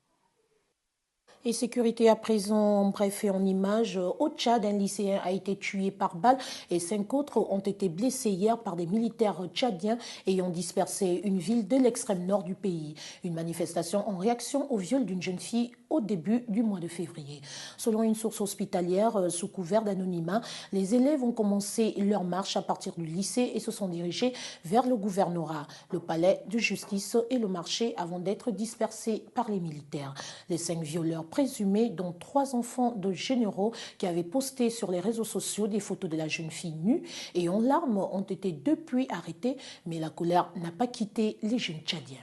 A: Et sécurité à présent, bref et en images, au Tchad, un lycéen a été tué par balle et 5 autres ont été blessés hier par des militaires tchadiens ayant dispersé une ville de l'extrême nord du pays. Une manifestation en réaction au viol d'une jeune fille au début du mois de février. Selon une source hospitalière, sous couvert d'anonymat, les élèves ont commencé leur marche à partir du lycée et se sont dirigés vers le gouvernorat, le palais de justice et le marché avant d'être dispersés par les militaires. Les 5 violeurs présumés, dont 3 enfants de généraux qui avaient posté sur les réseaux sociaux des photos de la jeune fille nue et en larmes, ont été depuis arrêtés, mais la colère n'a pas quitté les jeunes tchadiens.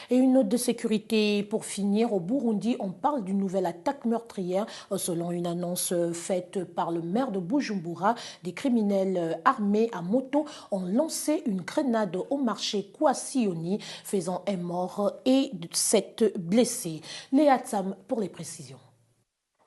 A: Et une note de sécurité pour finir. Au Burundi, on parle d'une nouvelle attaque meurtrière. Selon une annonce faite par le maire de Bujumbura, des criminels armés à moto ont lancé une grenade au marché Kwasioni, faisant un mort et 7 blessés. Léa Tsam pour les précisions.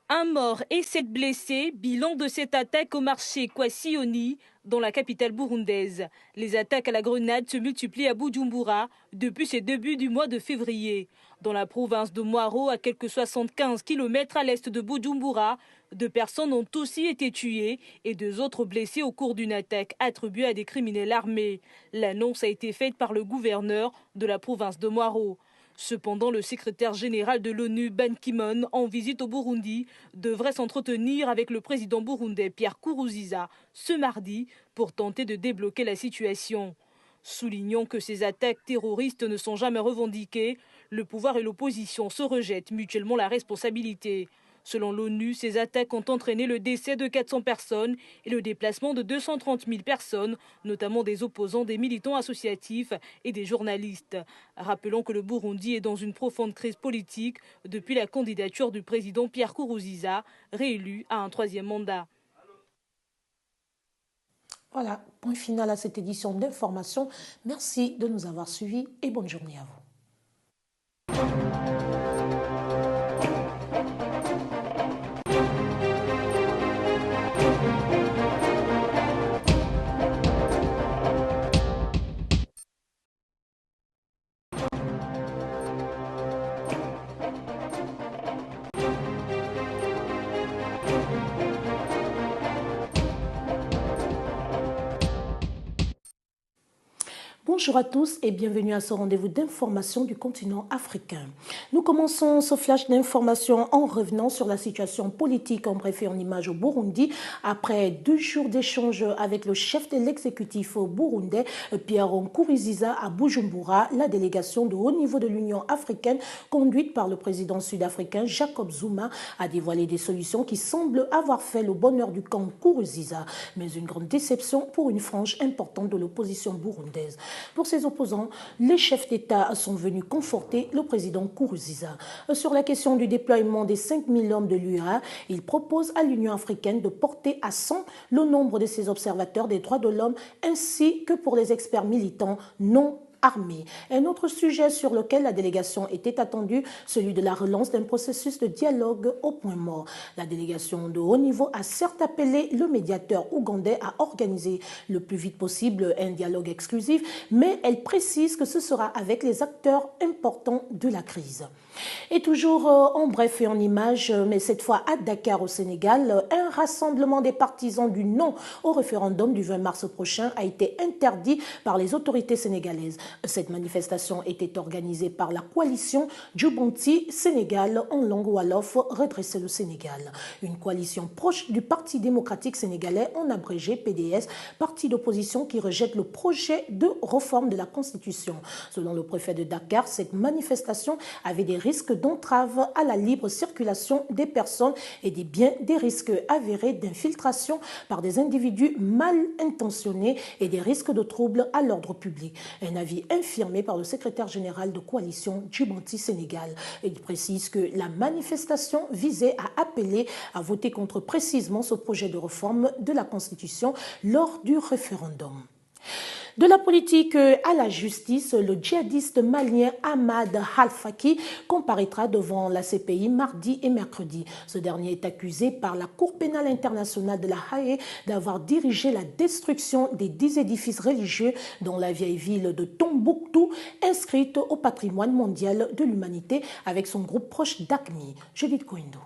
D: Un mort et 7 blessés, bilan de cette attaque au marché Kwasioni, dans la capitale burundaise. Les attaques à la grenade se multiplient à Bujumbura depuis ses débuts du mois de février. Dans la province de Mwaro, à quelques 75 km à l'est de Bujumbura, 2 personnes ont aussi été tuées et 2 autres blessées au cours d'une attaque attribuée à des criminels armés. L'annonce a été faite par le gouverneur de la province de Mwaro. Cependant, le secrétaire général de l'ONU, Ban Ki-moon, en visite au Burundi, devrait s'entretenir avec le président burundais Pierre Nkurunziza ce mardi pour tenter de débloquer la situation. Soulignons que ces attaques terroristes ne sont jamais revendiquées, le pouvoir et l'opposition se rejettent mutuellement la responsabilité. Selon l'ONU, ces attaques ont entraîné le décès de 400 personnes et le déplacement de 230 000 personnes, notamment des opposants, des militants associatifs et des journalistes. Rappelons que le Burundi est dans une profonde crise politique depuis la candidature du président Pierre Nkurunziza, réélu à un 3e mandat.
A: Voilà, point final à cette édition d'information. Merci de nous avoir suivis et bonne journée à vous. Bonjour à tous et bienvenue à ce rendez-vous d'information du continent africain. Nous commençons ce flash d'information en revenant sur la situation politique en bref et en image au Burundi. Après 2 jours d'échange avec le chef de l'exécutif burundais, Pierre Nkurunziza, à Bujumbura, la délégation de haut niveau de l'Union africaine, conduite par le président sud-africain Jacob Zuma, a dévoilé des solutions qui semblent avoir fait le bonheur du camp Nkurunziza, mais une grande déception pour une frange importante de l'opposition burundaise. Pour ses opposants, les chefs d'État sont venus conforter le président Nkurunziza. Sur la question du déploiement des 5 000 hommes de l'UA, il propose à l'Union africaine de porter à 100 le nombre de ses observateurs des droits de l'homme ainsi que pour les experts militants non armée. Un autre sujet sur lequel la délégation était attendue, celui de la relance d'un processus de dialogue au point mort. La délégation de haut niveau a certes appelé le médiateur ougandais à organiser le plus vite possible un dialogue exclusif, mais elle précise que ce sera avec les acteurs importants de la crise. Et toujours en bref et en images, mais cette fois à Dakar au Sénégal, un rassemblement des partisans du non au référendum du 20 mars prochain a été interdit par les autorités sénégalaises. Cette manifestation était organisée par la coalition Djoubonti Sénégal, en langue wolof, redresser le Sénégal. Une coalition proche du Parti démocratique sénégalais, en abrégé PDS, parti d'opposition qui rejette le projet de réforme de la Constitution. Selon le préfet de Dakar, cette manifestation avait des risques d'entrave à la libre circulation des personnes et des biens, des risques avérés d'infiltration par des individus mal intentionnés et des risques de troubles à l'ordre public. Un avis infirmé par le secrétaire général de coalition Djoubonti Sénégal. Il précise que la manifestation visait à appeler à voter contre précisément ce projet de réforme de la Constitution lors du référendum. De la politique à la justice, le djihadiste malien Ahmad Al-Faqi comparaîtra devant la CPI mardi et mercredi. Ce dernier est accusé par la Cour pénale internationale de la Haye d'avoir dirigé la destruction des 10 édifices religieux dans la vieille ville de Tombouctou, inscrite au patrimoine mondial de l'humanité avec son groupe proche d'AQMI. Judith Koindo.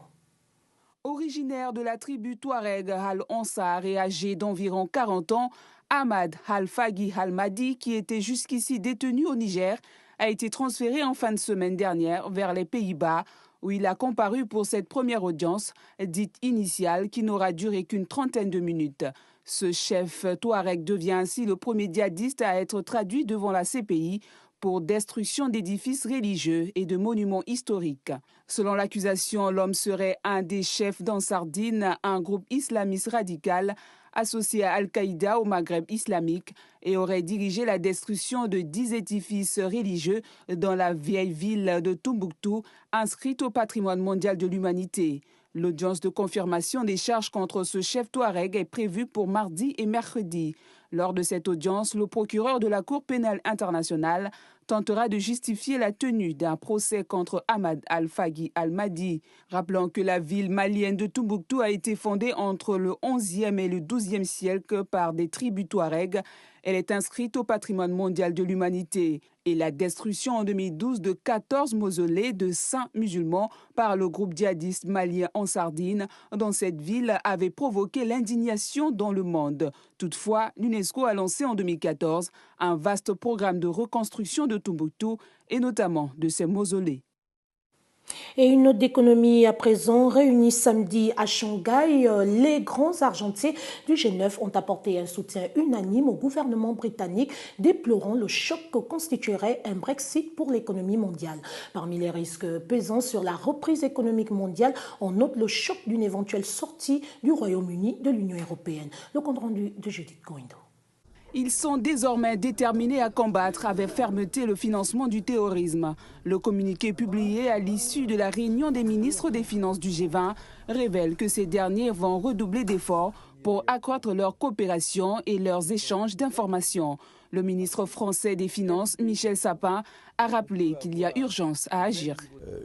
R: Originaire de la tribu Touareg Al-Ansar et âgé d'environ 40 ans, Ahmad Al-Faqi Al-Mahdi, qui était jusqu'ici détenu au Niger, a été transféré en fin de semaine dernière vers les Pays-Bas, où il a comparu pour cette première audience, dite initiale, qui n'aura duré qu'une trentaine de minutes. Ce chef Touareg devient ainsi le premier djihadiste à être traduit devant la CPI pour destruction d'édifices religieux et de monuments historiques. Selon l'accusation, l'homme serait un des chefs d'Ansardine, un groupe islamiste radical associé à Al-Qaïda au Maghreb islamique, et aurait dirigé la destruction de 10 édifices religieux dans la vieille ville de Tombouctou, inscrite au patrimoine mondial de l'humanité. L'audience de confirmation des charges contre ce chef Touareg est prévue pour mardi et mercredi. Lors de cette audience, le procureur de la Cour pénale internationale tentera de justifier la tenue d'un procès contre Ahmad Al-Faqi Al-Mahdi. Rappelons que la ville malienne de Tombouctou a été fondée entre le XIe et le XIIe siècle par des tribus Touareg. Elle est inscrite au patrimoine mondial de l'humanité. Et la destruction en 2012 de 14 mausolées de saints musulmans par le groupe djihadiste malien Ansardine dans cette ville avait provoqué l'indignation dans le monde. Toutefois, l'UNESCO a lancé en 2014 un vaste programme de reconstruction de Tombouctou et notamment de ses mausolées.
A: Et une note d'économie à présent, réunie samedi à Shanghai, les grands argentiers du G9 ont apporté un soutien unanime au gouvernement britannique, déplorant le choc que constituerait un Brexit pour l'économie mondiale. Parmi les risques pesant sur la reprise économique mondiale, on note le choc d'une éventuelle sortie du Royaume-Uni de l'Union européenne. Le compte rendu de Judith Koindo.
R: Ils sont désormais déterminés à combattre avec fermeté le financement du terrorisme. Le communiqué publié à l'issue de la réunion des ministres des Finances du G20 révèle que ces derniers vont redoubler d'efforts pour accroître leur coopération et leurs échanges d'informations. Le ministre français des Finances, Michel Sapin, a rappelé qu'il y a urgence à agir.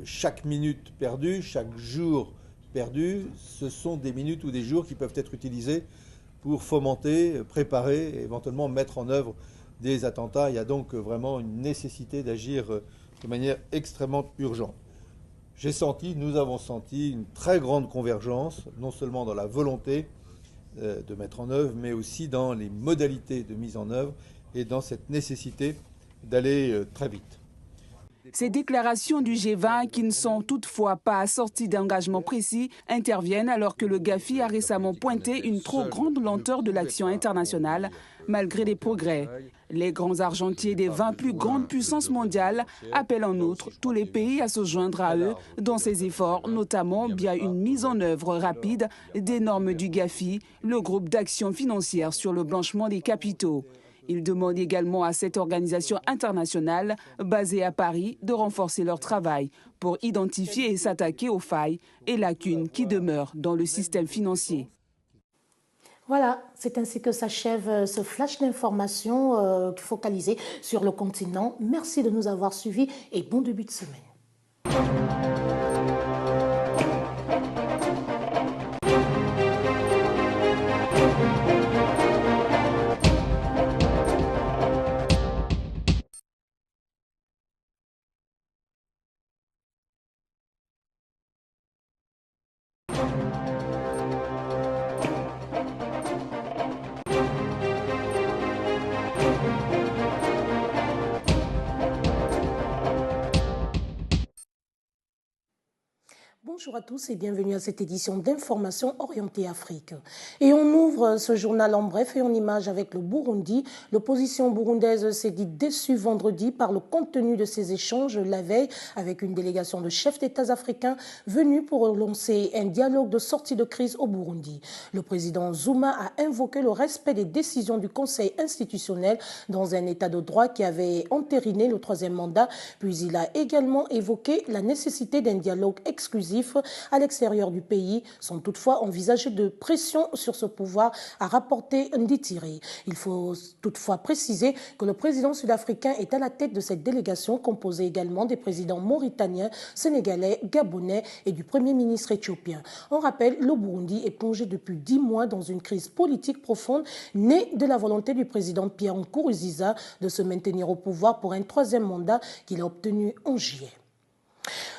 T: Chaque minute perdue, chaque jour perdu, ce sont des minutes ou des jours qui peuvent être utilisés pour fomenter, préparer et éventuellement mettre en œuvre des attentats. Il y a donc vraiment une nécessité d'agir de manière extrêmement urgente. Nous avons senti une très grande convergence, non seulement dans la volonté de mettre en œuvre, mais aussi dans les modalités de mise en œuvre et dans cette nécessité d'aller très vite.
R: Ces déclarations du G20, qui ne sont toutefois pas assorties d'engagements précis, interviennent alors que le GAFI a récemment pointé une trop grande lenteur de l'action internationale, malgré les progrès. Les grands argentiers des 20 plus grandes puissances mondiales appellent en outre tous les pays à se joindre à eux dans ces efforts, notamment via une mise en œuvre rapide des normes du GAFI, le groupe d'action financière sur le blanchiment des capitaux. Il demande également à cette organisation internationale, basée à Paris, de renforcer leur travail pour identifier et s'attaquer aux failles et lacunes qui demeurent dans le système financier.
A: Voilà, c'est ainsi que s'achève ce flash d'information focalisé sur le continent. Merci de nous avoir suivis et bon début de semaine. Bonjour à tous et bienvenue à cette édition d'information orientée Afrique. Et on ouvre ce journal en bref et en image avec le Burundi. L'opposition burundaise s'est dit déçue vendredi par le contenu de ces échanges la veille avec une délégation de chefs d'État africains venus pour lancer un dialogue de sortie de crise au Burundi. Le président Zuma a invoqué le respect des décisions du Conseil institutionnel dans un état de droit qui avait entériné le troisième mandat, puis il a également évoqué la nécessité d'un dialogue exclusif actifs à l'extérieur du pays, sans toutefois envisager de pression sur ce pouvoir, a rapporté Nditiri. Il faut toutefois préciser que le président sud-africain est à la tête de cette délégation composée également des présidents mauritaniens, sénégalais, gabonais et du premier ministre éthiopien. On rappelle, le Burundi est plongé depuis 10 mois dans une crise politique profonde née de la volonté du président Pierre Nkurunziza de se maintenir au pouvoir pour un troisième mandat qu'il a obtenu en juillet.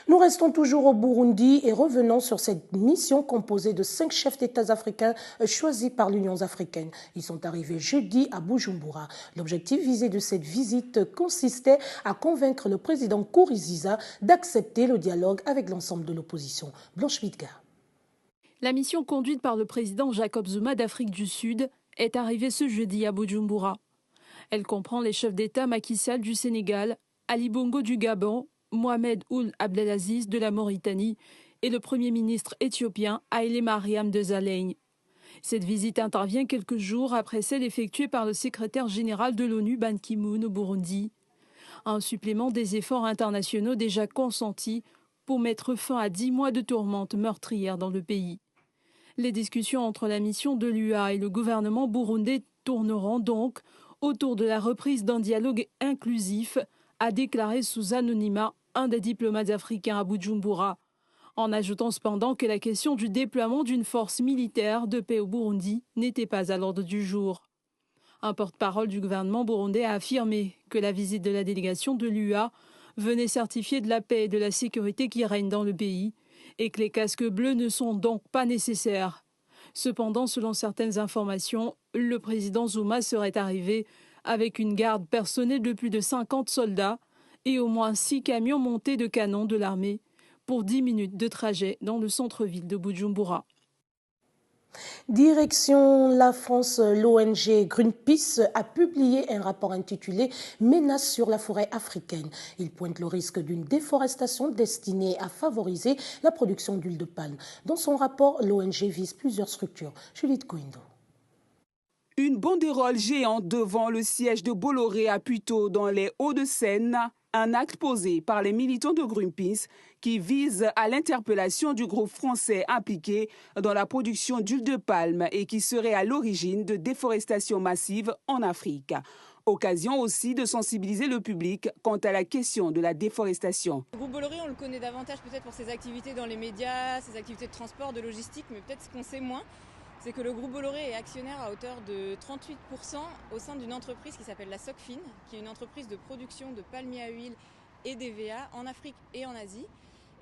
A: Nous restons toujours au Burundi et revenons sur cette mission composée de 5 chefs d'État africains choisis par l'Union africaine. Ils sont arrivés jeudi à Bujumbura. L'objectif visé de cette visite consistait à convaincre le président Nkurunziza d'accepter le dialogue avec l'ensemble de l'opposition. Blanche Midgar.
U: La mission conduite par le président Jacob Zuma d'Afrique du Sud est arrivée ce jeudi à Bujumbura. Elle comprend les chefs d'État Macky Sall du Sénégal, Ali Bongo du Gabon, Mohamed Ould Abdelaziz de la Mauritanie et le Premier ministre éthiopien Haïlé Mariam Desalegn. Cette visite intervient quelques jours après celle effectuée par le secrétaire général de l'ONU Ban Ki-moon au Burundi. Un supplément des efforts internationaux déjà consentis pour mettre fin à 10 mois de tourmente meurtrière dans le pays. Les discussions entre la mission de l'UA et le gouvernement burundais tourneront donc autour de la reprise d'un dialogue inclusif, a déclaré sous anonymat un des diplomates africains à Bujumbura, en ajoutant cependant que la question du déploiement d'une force militaire de paix au Burundi n'était pas à l'ordre du jour. Un porte-parole du gouvernement burundais a affirmé que la visite de la délégation de l'UA venait certifier de la paix et de la sécurité qui règnent dans le pays et que les casques bleus ne sont donc pas nécessaires. Cependant, selon certaines informations, le président Zuma serait arrivé avec une garde personnelle de plus de 50 soldats et au moins 6 camions montés de canons de l'armée pour 10 minutes de trajet dans le centre-ville de Bujumbura.
A: Direction la France, l'ONG Greenpeace a publié un rapport intitulé « Menace sur la forêt africaine ». Il pointe le risque d'une déforestation destinée à favoriser la production d'huile de palme. Dans son rapport, l'ONG vise plusieurs structures. Juliette Koindo.
R: Une banderole géante devant le siège de Bolloré à Puteaux dans les Hauts-de-Seine, un acte posé par les militants de Greenpeace qui vise à l'interpellation du groupe français impliqué dans la production d'huile de palme et qui serait à l'origine de déforestation massive en Afrique. Occasion aussi de sensibiliser le public quant à la question de la déforestation.
V: Le groupe Bolloré, on le connaît davantage peut-être pour ses activités dans les médias, ses activités de transport, de logistique, mais peut-être ce qu'on sait moins, c'est que le groupe Bolloré est actionnaire à hauteur de 38% au sein d'une entreprise qui s'appelle la Socfin, qui est une entreprise de production de palmiers à huile et d'EVA en Afrique et en Asie.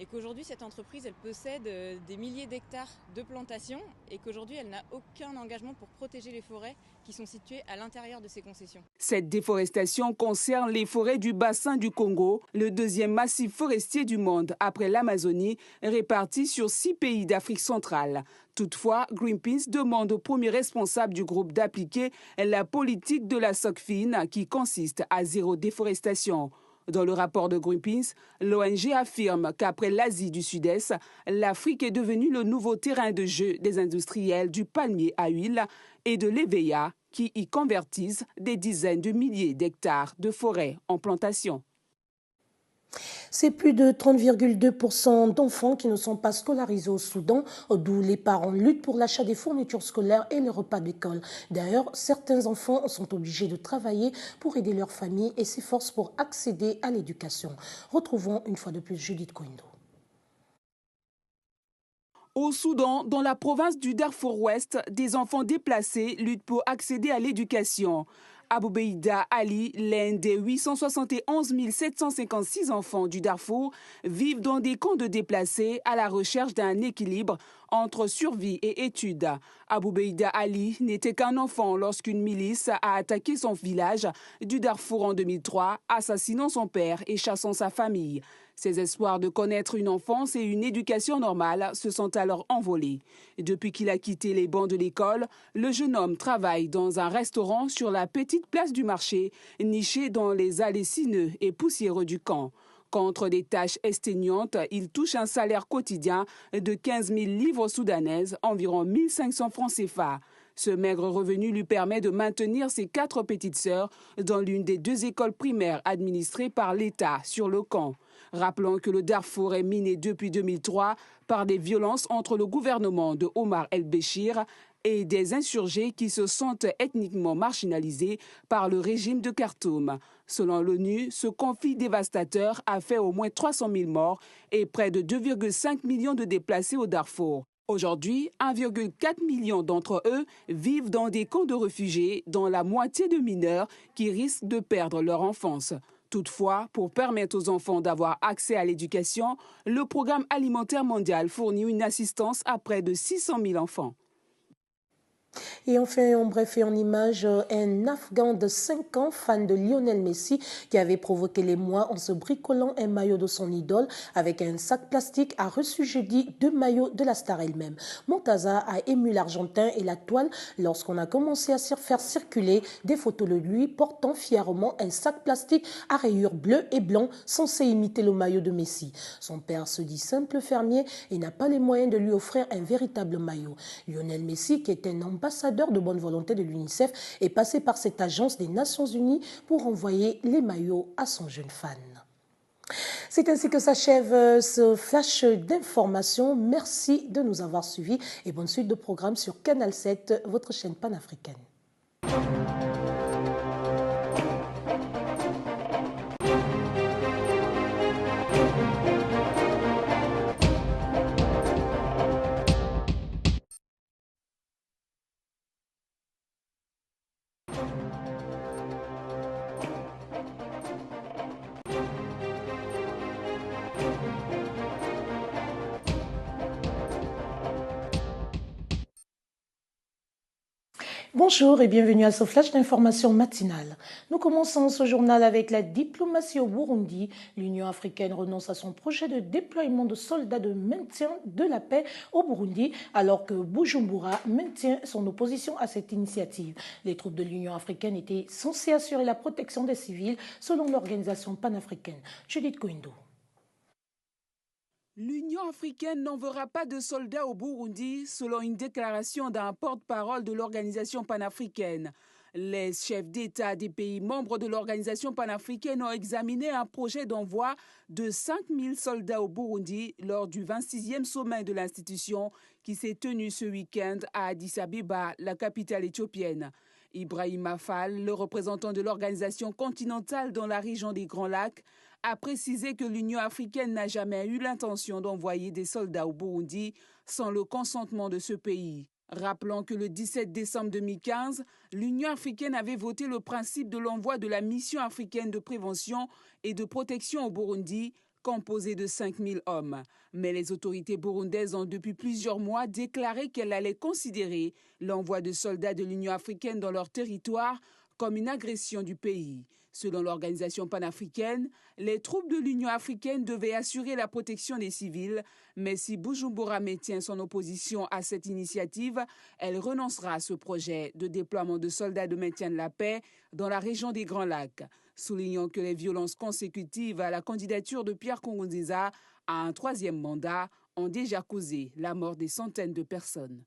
V: Et qu'aujourd'hui, cette entreprise, elle possède des milliers d'hectares de plantations et qu'aujourd'hui, elle n'a aucun engagement pour protéger les forêts qui sont situées à l'intérieur de ses concessions.
R: Cette déforestation concerne les forêts du bassin du Congo, le deuxième massif forestier du monde après l'Amazonie, réparti sur 6 pays d'Afrique centrale. Toutefois, Greenpeace demande au premier responsable du groupe d'appliquer la politique de la Socfin qui consiste à zéro déforestation. Dans le rapport de Greenpeace, l'ONG affirme qu'après l'Asie du Sud-Est, l'Afrique est devenue le nouveau terrain de jeu des industriels du palmier à huile et de l'EVA qui y convertissent des dizaines de milliers d'hectares de forêts en plantation.
A: C'est plus de 30,2% d'enfants qui ne sont pas scolarisés au Soudan, d'où les parents luttent pour l'achat des fournitures scolaires et les repas d'école. D'ailleurs, certains enfants sont obligés de travailler pour aider leur famille et s'efforcent pour accéder à l'éducation. Retrouvons une fois de plus Judith Koindo.
R: Au Soudan, dans la province du Darfour-Ouest, des enfants déplacés luttent pour accéder à l'éducation. Aboubeïda Ali, l'un des 871 756 enfants du Darfour, vivent dans des camps de déplacés à la recherche d'un équilibre entre survie et études. Aboubeïda Ali n'était qu'un enfant lorsqu'une milice a attaqué son village du Darfour en 2003, assassinant son père et chassant sa famille. Ses espoirs de connaître une enfance et une éducation normale se sont alors envolés. Depuis qu'il a quitté les bancs de l'école, le jeune homme travaille dans un restaurant sur la petite place du marché, niché dans les allées sinueuses et poussiéreux du camp. Contre des tâches exténuantes, il touche un salaire quotidien de 15 000 livres soudanaises, environ 1 500 francs CFA. Ce maigre revenu lui permet de maintenir ses 4 petites sœurs dans l'une des 2 écoles primaires administrées par l'État sur le camp. Rappelons que le Darfour est miné depuis 2003 par des violences entre le gouvernement de Omar el-Béchir et des insurgés qui se sentent ethniquement marginalisés par le régime de Khartoum. Selon l'ONU, ce conflit dévastateur a fait au moins 300 000 morts et près de 2,5 millions de déplacés au Darfour. Aujourd'hui, 1,4 million d'entre eux vivent dans des camps de réfugiés, dont la moitié de mineurs qui risquent de perdre leur enfance. Toutefois, pour permettre aux enfants d'avoir accès à l'éducation, le Programme alimentaire mondial fournit une assistance à près de 600 000 enfants.
A: Et enfin, en bref et en image, un Afghan de 5 ans, fan de Lionel Messi, qui avait provoqué l'émoi en se bricolant un maillot de son idole avec un sac plastique, a reçu jeudi 2 maillots de la star elle-même. Montaza a ému l'Argentin et la toile lorsqu'on a commencé à faire circuler des photos de lui portant fièrement un sac plastique à rayures bleues et blancs censé imiter le maillot de Messi. Son père se dit simple fermier et n'a pas les moyens de lui offrir un véritable maillot. Lionel Messi, qui est un ambassadeur de bonne volonté de l'UNICEF, est passé par cette agence des Nations Unies pour envoyer les maillots à son jeune fan. C'est ainsi que s'achève ce flash d'information. Merci de nous avoir suivis et bonne suite de programmes sur Canal 7, votre chaîne panafricaine. Bonjour et bienvenue à ce flash d'information matinale. Nous commençons ce journal avec la diplomatie au Burundi. L'Union africaine renonce à son projet de déploiement de soldats de maintien de la paix au Burundi, alors que Bujumbura maintient son opposition à cette initiative. Les troupes de l'Union africaine étaient censées assurer la protection des civils selon l'organisation panafricaine. Judith Koindo.
R: L'Union africaine n'enverra pas de soldats au Burundi, selon une déclaration d'un porte-parole de l'organisation panafricaine. Les chefs d'État des pays membres de l'organisation panafricaine ont examiné un projet d'envoi de 5 000 soldats au Burundi lors du 26e sommet de l'institution qui s'est tenu ce week-end à Addis Abeba, la capitale éthiopienne. Ibrahima Fall, le représentant de l'organisation continentale dans la région des Grands Lacs, a précisé que l'Union africaine n'a jamais eu l'intention d'envoyer des soldats au Burundi sans le consentement de ce pays. Rappelons que le 17 décembre 2015, l'Union africaine avait voté le principe de l'envoi de la mission africaine de prévention et de protection au Burundi, composée de 5 000 hommes. Mais les autorités burundaises ont depuis plusieurs mois déclaré qu'elles allaient considérer l'envoi de soldats de l'Union africaine dans leur territoire comme une agression du pays. Selon l'organisation panafricaine, les troupes de l'Union africaine devaient assurer la protection des civils, mais si Bujumbura maintient son opposition à cette initiative, elle renoncera à ce projet de déploiement de soldats de maintien de la paix dans la région des Grands Lacs, soulignant que les violences consécutives à la candidature de Pierre Nkurunziza à un 3e mandat ont déjà causé la mort des centaines de personnes.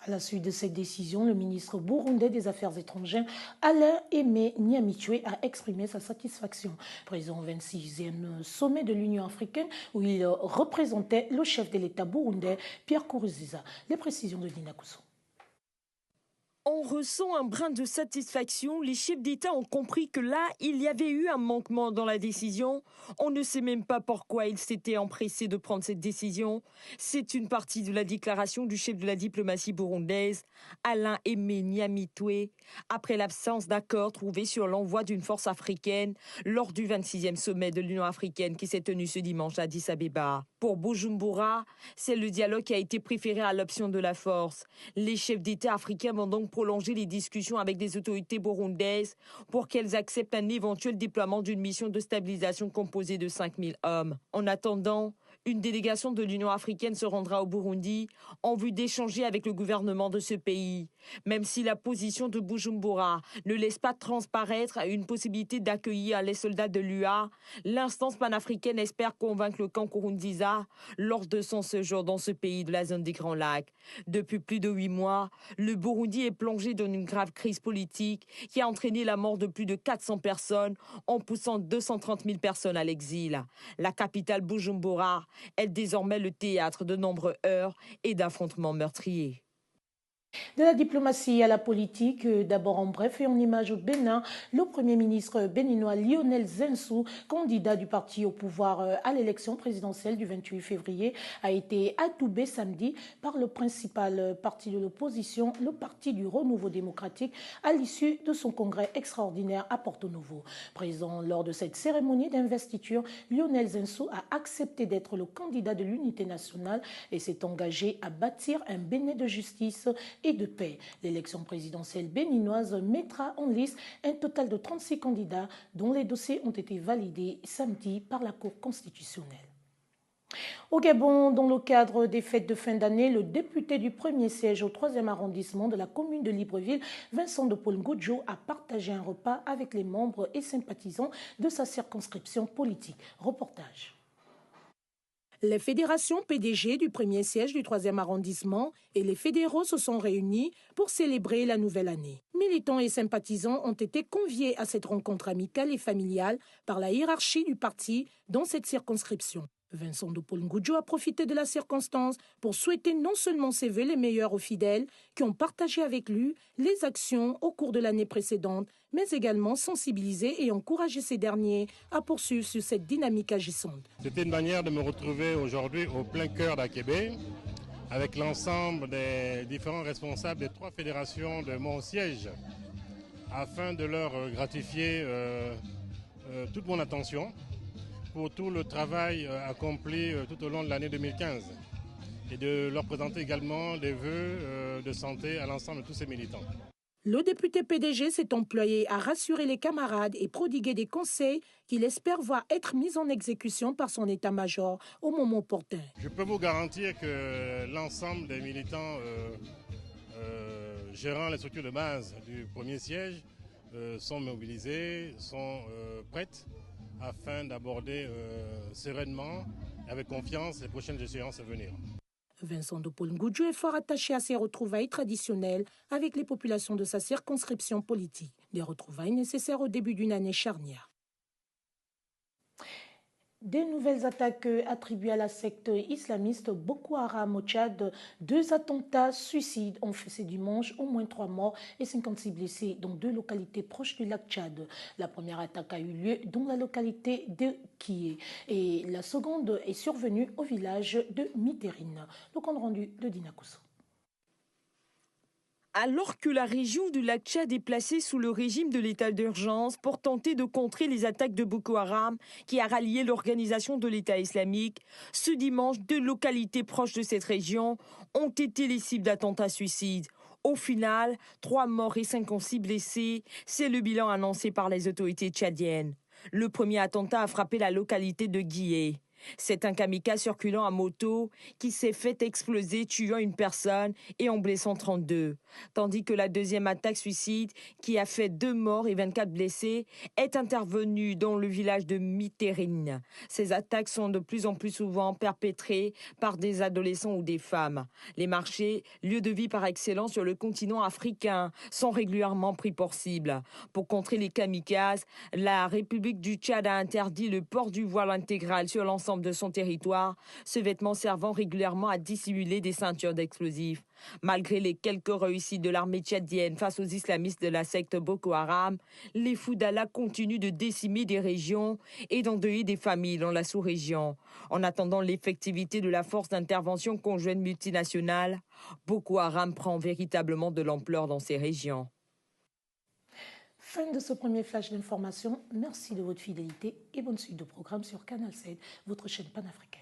A: À la suite de cette décision, le ministre burundais des Affaires étrangères, Alain Aimé Nyamitwe, a exprimé sa satisfaction. Présent au 26e sommet de l'Union africaine, où il représentait le chef de l'État burundais, Pierre Nkurunziza. Les précisions de Dina Kousso.
C: On ressent un brin de satisfaction. Les chefs d'État ont compris que là, il y avait eu un manquement dans la décision. On ne sait même pas pourquoi ils s'étaient empressés de prendre cette décision. C'est une partie de la déclaration du chef de la diplomatie burundaise, Alain Aimé Nyamitwe, après l'absence d'accord trouvé sur l'envoi d'une force africaine lors du 26e sommet de l'Union africaine qui s'est tenu ce dimanche à Addis Abeba. Pour Bujumbura, c'est le dialogue qui a été préféré à l'option de la force. Les chefs d'État africains vont donc prolonger les discussions avec les autorités burundaises pour qu'elles acceptent un éventuel déploiement d'une mission de stabilisation composée de 5 000 hommes. En attendant, Une délégation de l'Union africaine se rendra au Burundi en vue d'échanger avec le gouvernement de ce pays. Même si la position de Bujumbura ne laisse pas transparaître une possibilité d'accueillir les soldats de l'UA, l'instance panafricaine espère convaincre le camp Nkurunziza lors de son séjour dans ce pays de la zone des Grands Lacs. Depuis plus de 8 mois, le Burundi est plongé dans une grave crise politique qui a entraîné la mort de plus de 400 personnes en poussant 230 000 personnes à l'exil. La capitale Bujumbura est désormais le théâtre de nombreux heurts et d'affrontements meurtriers.
A: De la diplomatie à la politique, d'abord en bref et en image au Bénin, le Premier ministre béninois Lionel Zinsou, candidat du parti au pouvoir à l'élection présidentielle du 28 février, a été adoubé samedi par le principal parti de l'opposition, le Parti du Renouveau démocratique, à l'issue de son congrès extraordinaire à Porto Novo. Présent lors de cette cérémonie d'investiture, Lionel Zinsou a accepté d'être le candidat de l'unité nationale et s'est engagé à bâtir un Bénin de justice et de paix. L'élection présidentielle béninoise mettra en lice un total de 36 candidats dont les dossiers ont été validés samedi par la Cour constitutionnelle. Au Gabon, dans le cadre des fêtes de fin d'année, le député du premier siège au 3e arrondissement de la commune de Libreville, Vincent de Paul Ngudjo, a partagé un repas avec les membres et sympathisants de sa circonscription politique. Reportage. Les fédérations PDG du premier siège du 3e arrondissement et les fédéraux se sont réunis pour célébrer la nouvelle année. Militants et sympathisants ont été conviés à cette rencontre amicale et familiale par la hiérarchie du parti dans cette circonscription. Vincent de Paul Ngudjo a profité de la circonstance pour souhaiter non seulement ses vœux les meilleurs aux fidèles qui ont partagé avec lui les actions au cours de l'année précédente, mais également sensibiliser et encourager ces derniers à poursuivre sur cette dynamique agissante.
S: C'était une manière de me retrouver aujourd'hui au plein cœur d'Akébé avec l'ensemble des différents responsables des 3 fédérations de mon siège afin de leur gratifier toute mon attention pour tout le travail accompli tout au long de l'année 2015 et de leur présenter également des vœux de santé à l'ensemble de tous ces militants.
A: Le député PDG s'est employé à rassurer les camarades et prodiguer des conseils qu'il espère voir être mis en exécution par son état-major au moment opportun.
S: Je peux vous garantir que l'ensemble des militants gérant les structures de base du premier siège sont mobilisés, sont prêtes afin d'aborder sereinement, avec confiance, les prochaines échéances à venir.
A: Vincent de Paul Ngudjo est fort attaché à ses retrouvailles traditionnelles avec les populations de sa circonscription politique. Des retrouvailles nécessaires au début d'une année charnière. Des nouvelles attaques attribuées à la secte islamiste Boko Haram au Tchad. 2 attentats suicides ont fait ce dimanche, au moins 3 morts et 56 blessés dans 2 localités proches du lac Tchad. La première attaque a eu lieu dans la localité de Kié et la seconde est survenue au village de Miterine. Le compte rendu de Dina Kousso.
C: Alors que la région du lac Tchad est placée sous le régime de l'état d'urgence pour tenter de contrer les attaques de Boko Haram qui a rallié l'organisation de l'État islamique, ce dimanche, 2 localités proches de cette région ont été les cibles d'attentats suicides. Au final, 3 morts et 56 blessés, c'est le bilan annoncé par les autorités tchadiennes. Le premier attentat a frappé la localité de Guié. C'est un kamikaze circulant à moto qui s'est fait exploser, tuant une personne et en blessant 32. Tandis que la deuxième attaque suicide, qui a fait 2 morts et 24 blessés, est intervenue dans le village de Miterine. Ces attaques sont de plus en plus souvent perpétrées par des adolescents ou des femmes. Les marchés, lieux de vie par excellence sur le continent africain, sont régulièrement pris pour cible. Pour contrer les kamikazes, la République du Tchad a interdit le port du voile intégral sur l'ensemble de son territoire, ce vêtement servant régulièrement à dissimuler des ceintures d'explosifs. Malgré les quelques réussites de l'armée tchadienne face aux islamistes de la secte Boko Haram, les fous d'Allah continuent de décimer des régions et d'endeuiller des familles dans la sous-région. En attendant l'effectivité de la force d'intervention conjointe multinationale, Boko Haram prend véritablement de l'ampleur dans ces régions.
A: Fin de ce premier flash d'information. Merci de votre fidélité et bonne suite de programme sur Canal 7, votre chaîne panafricaine.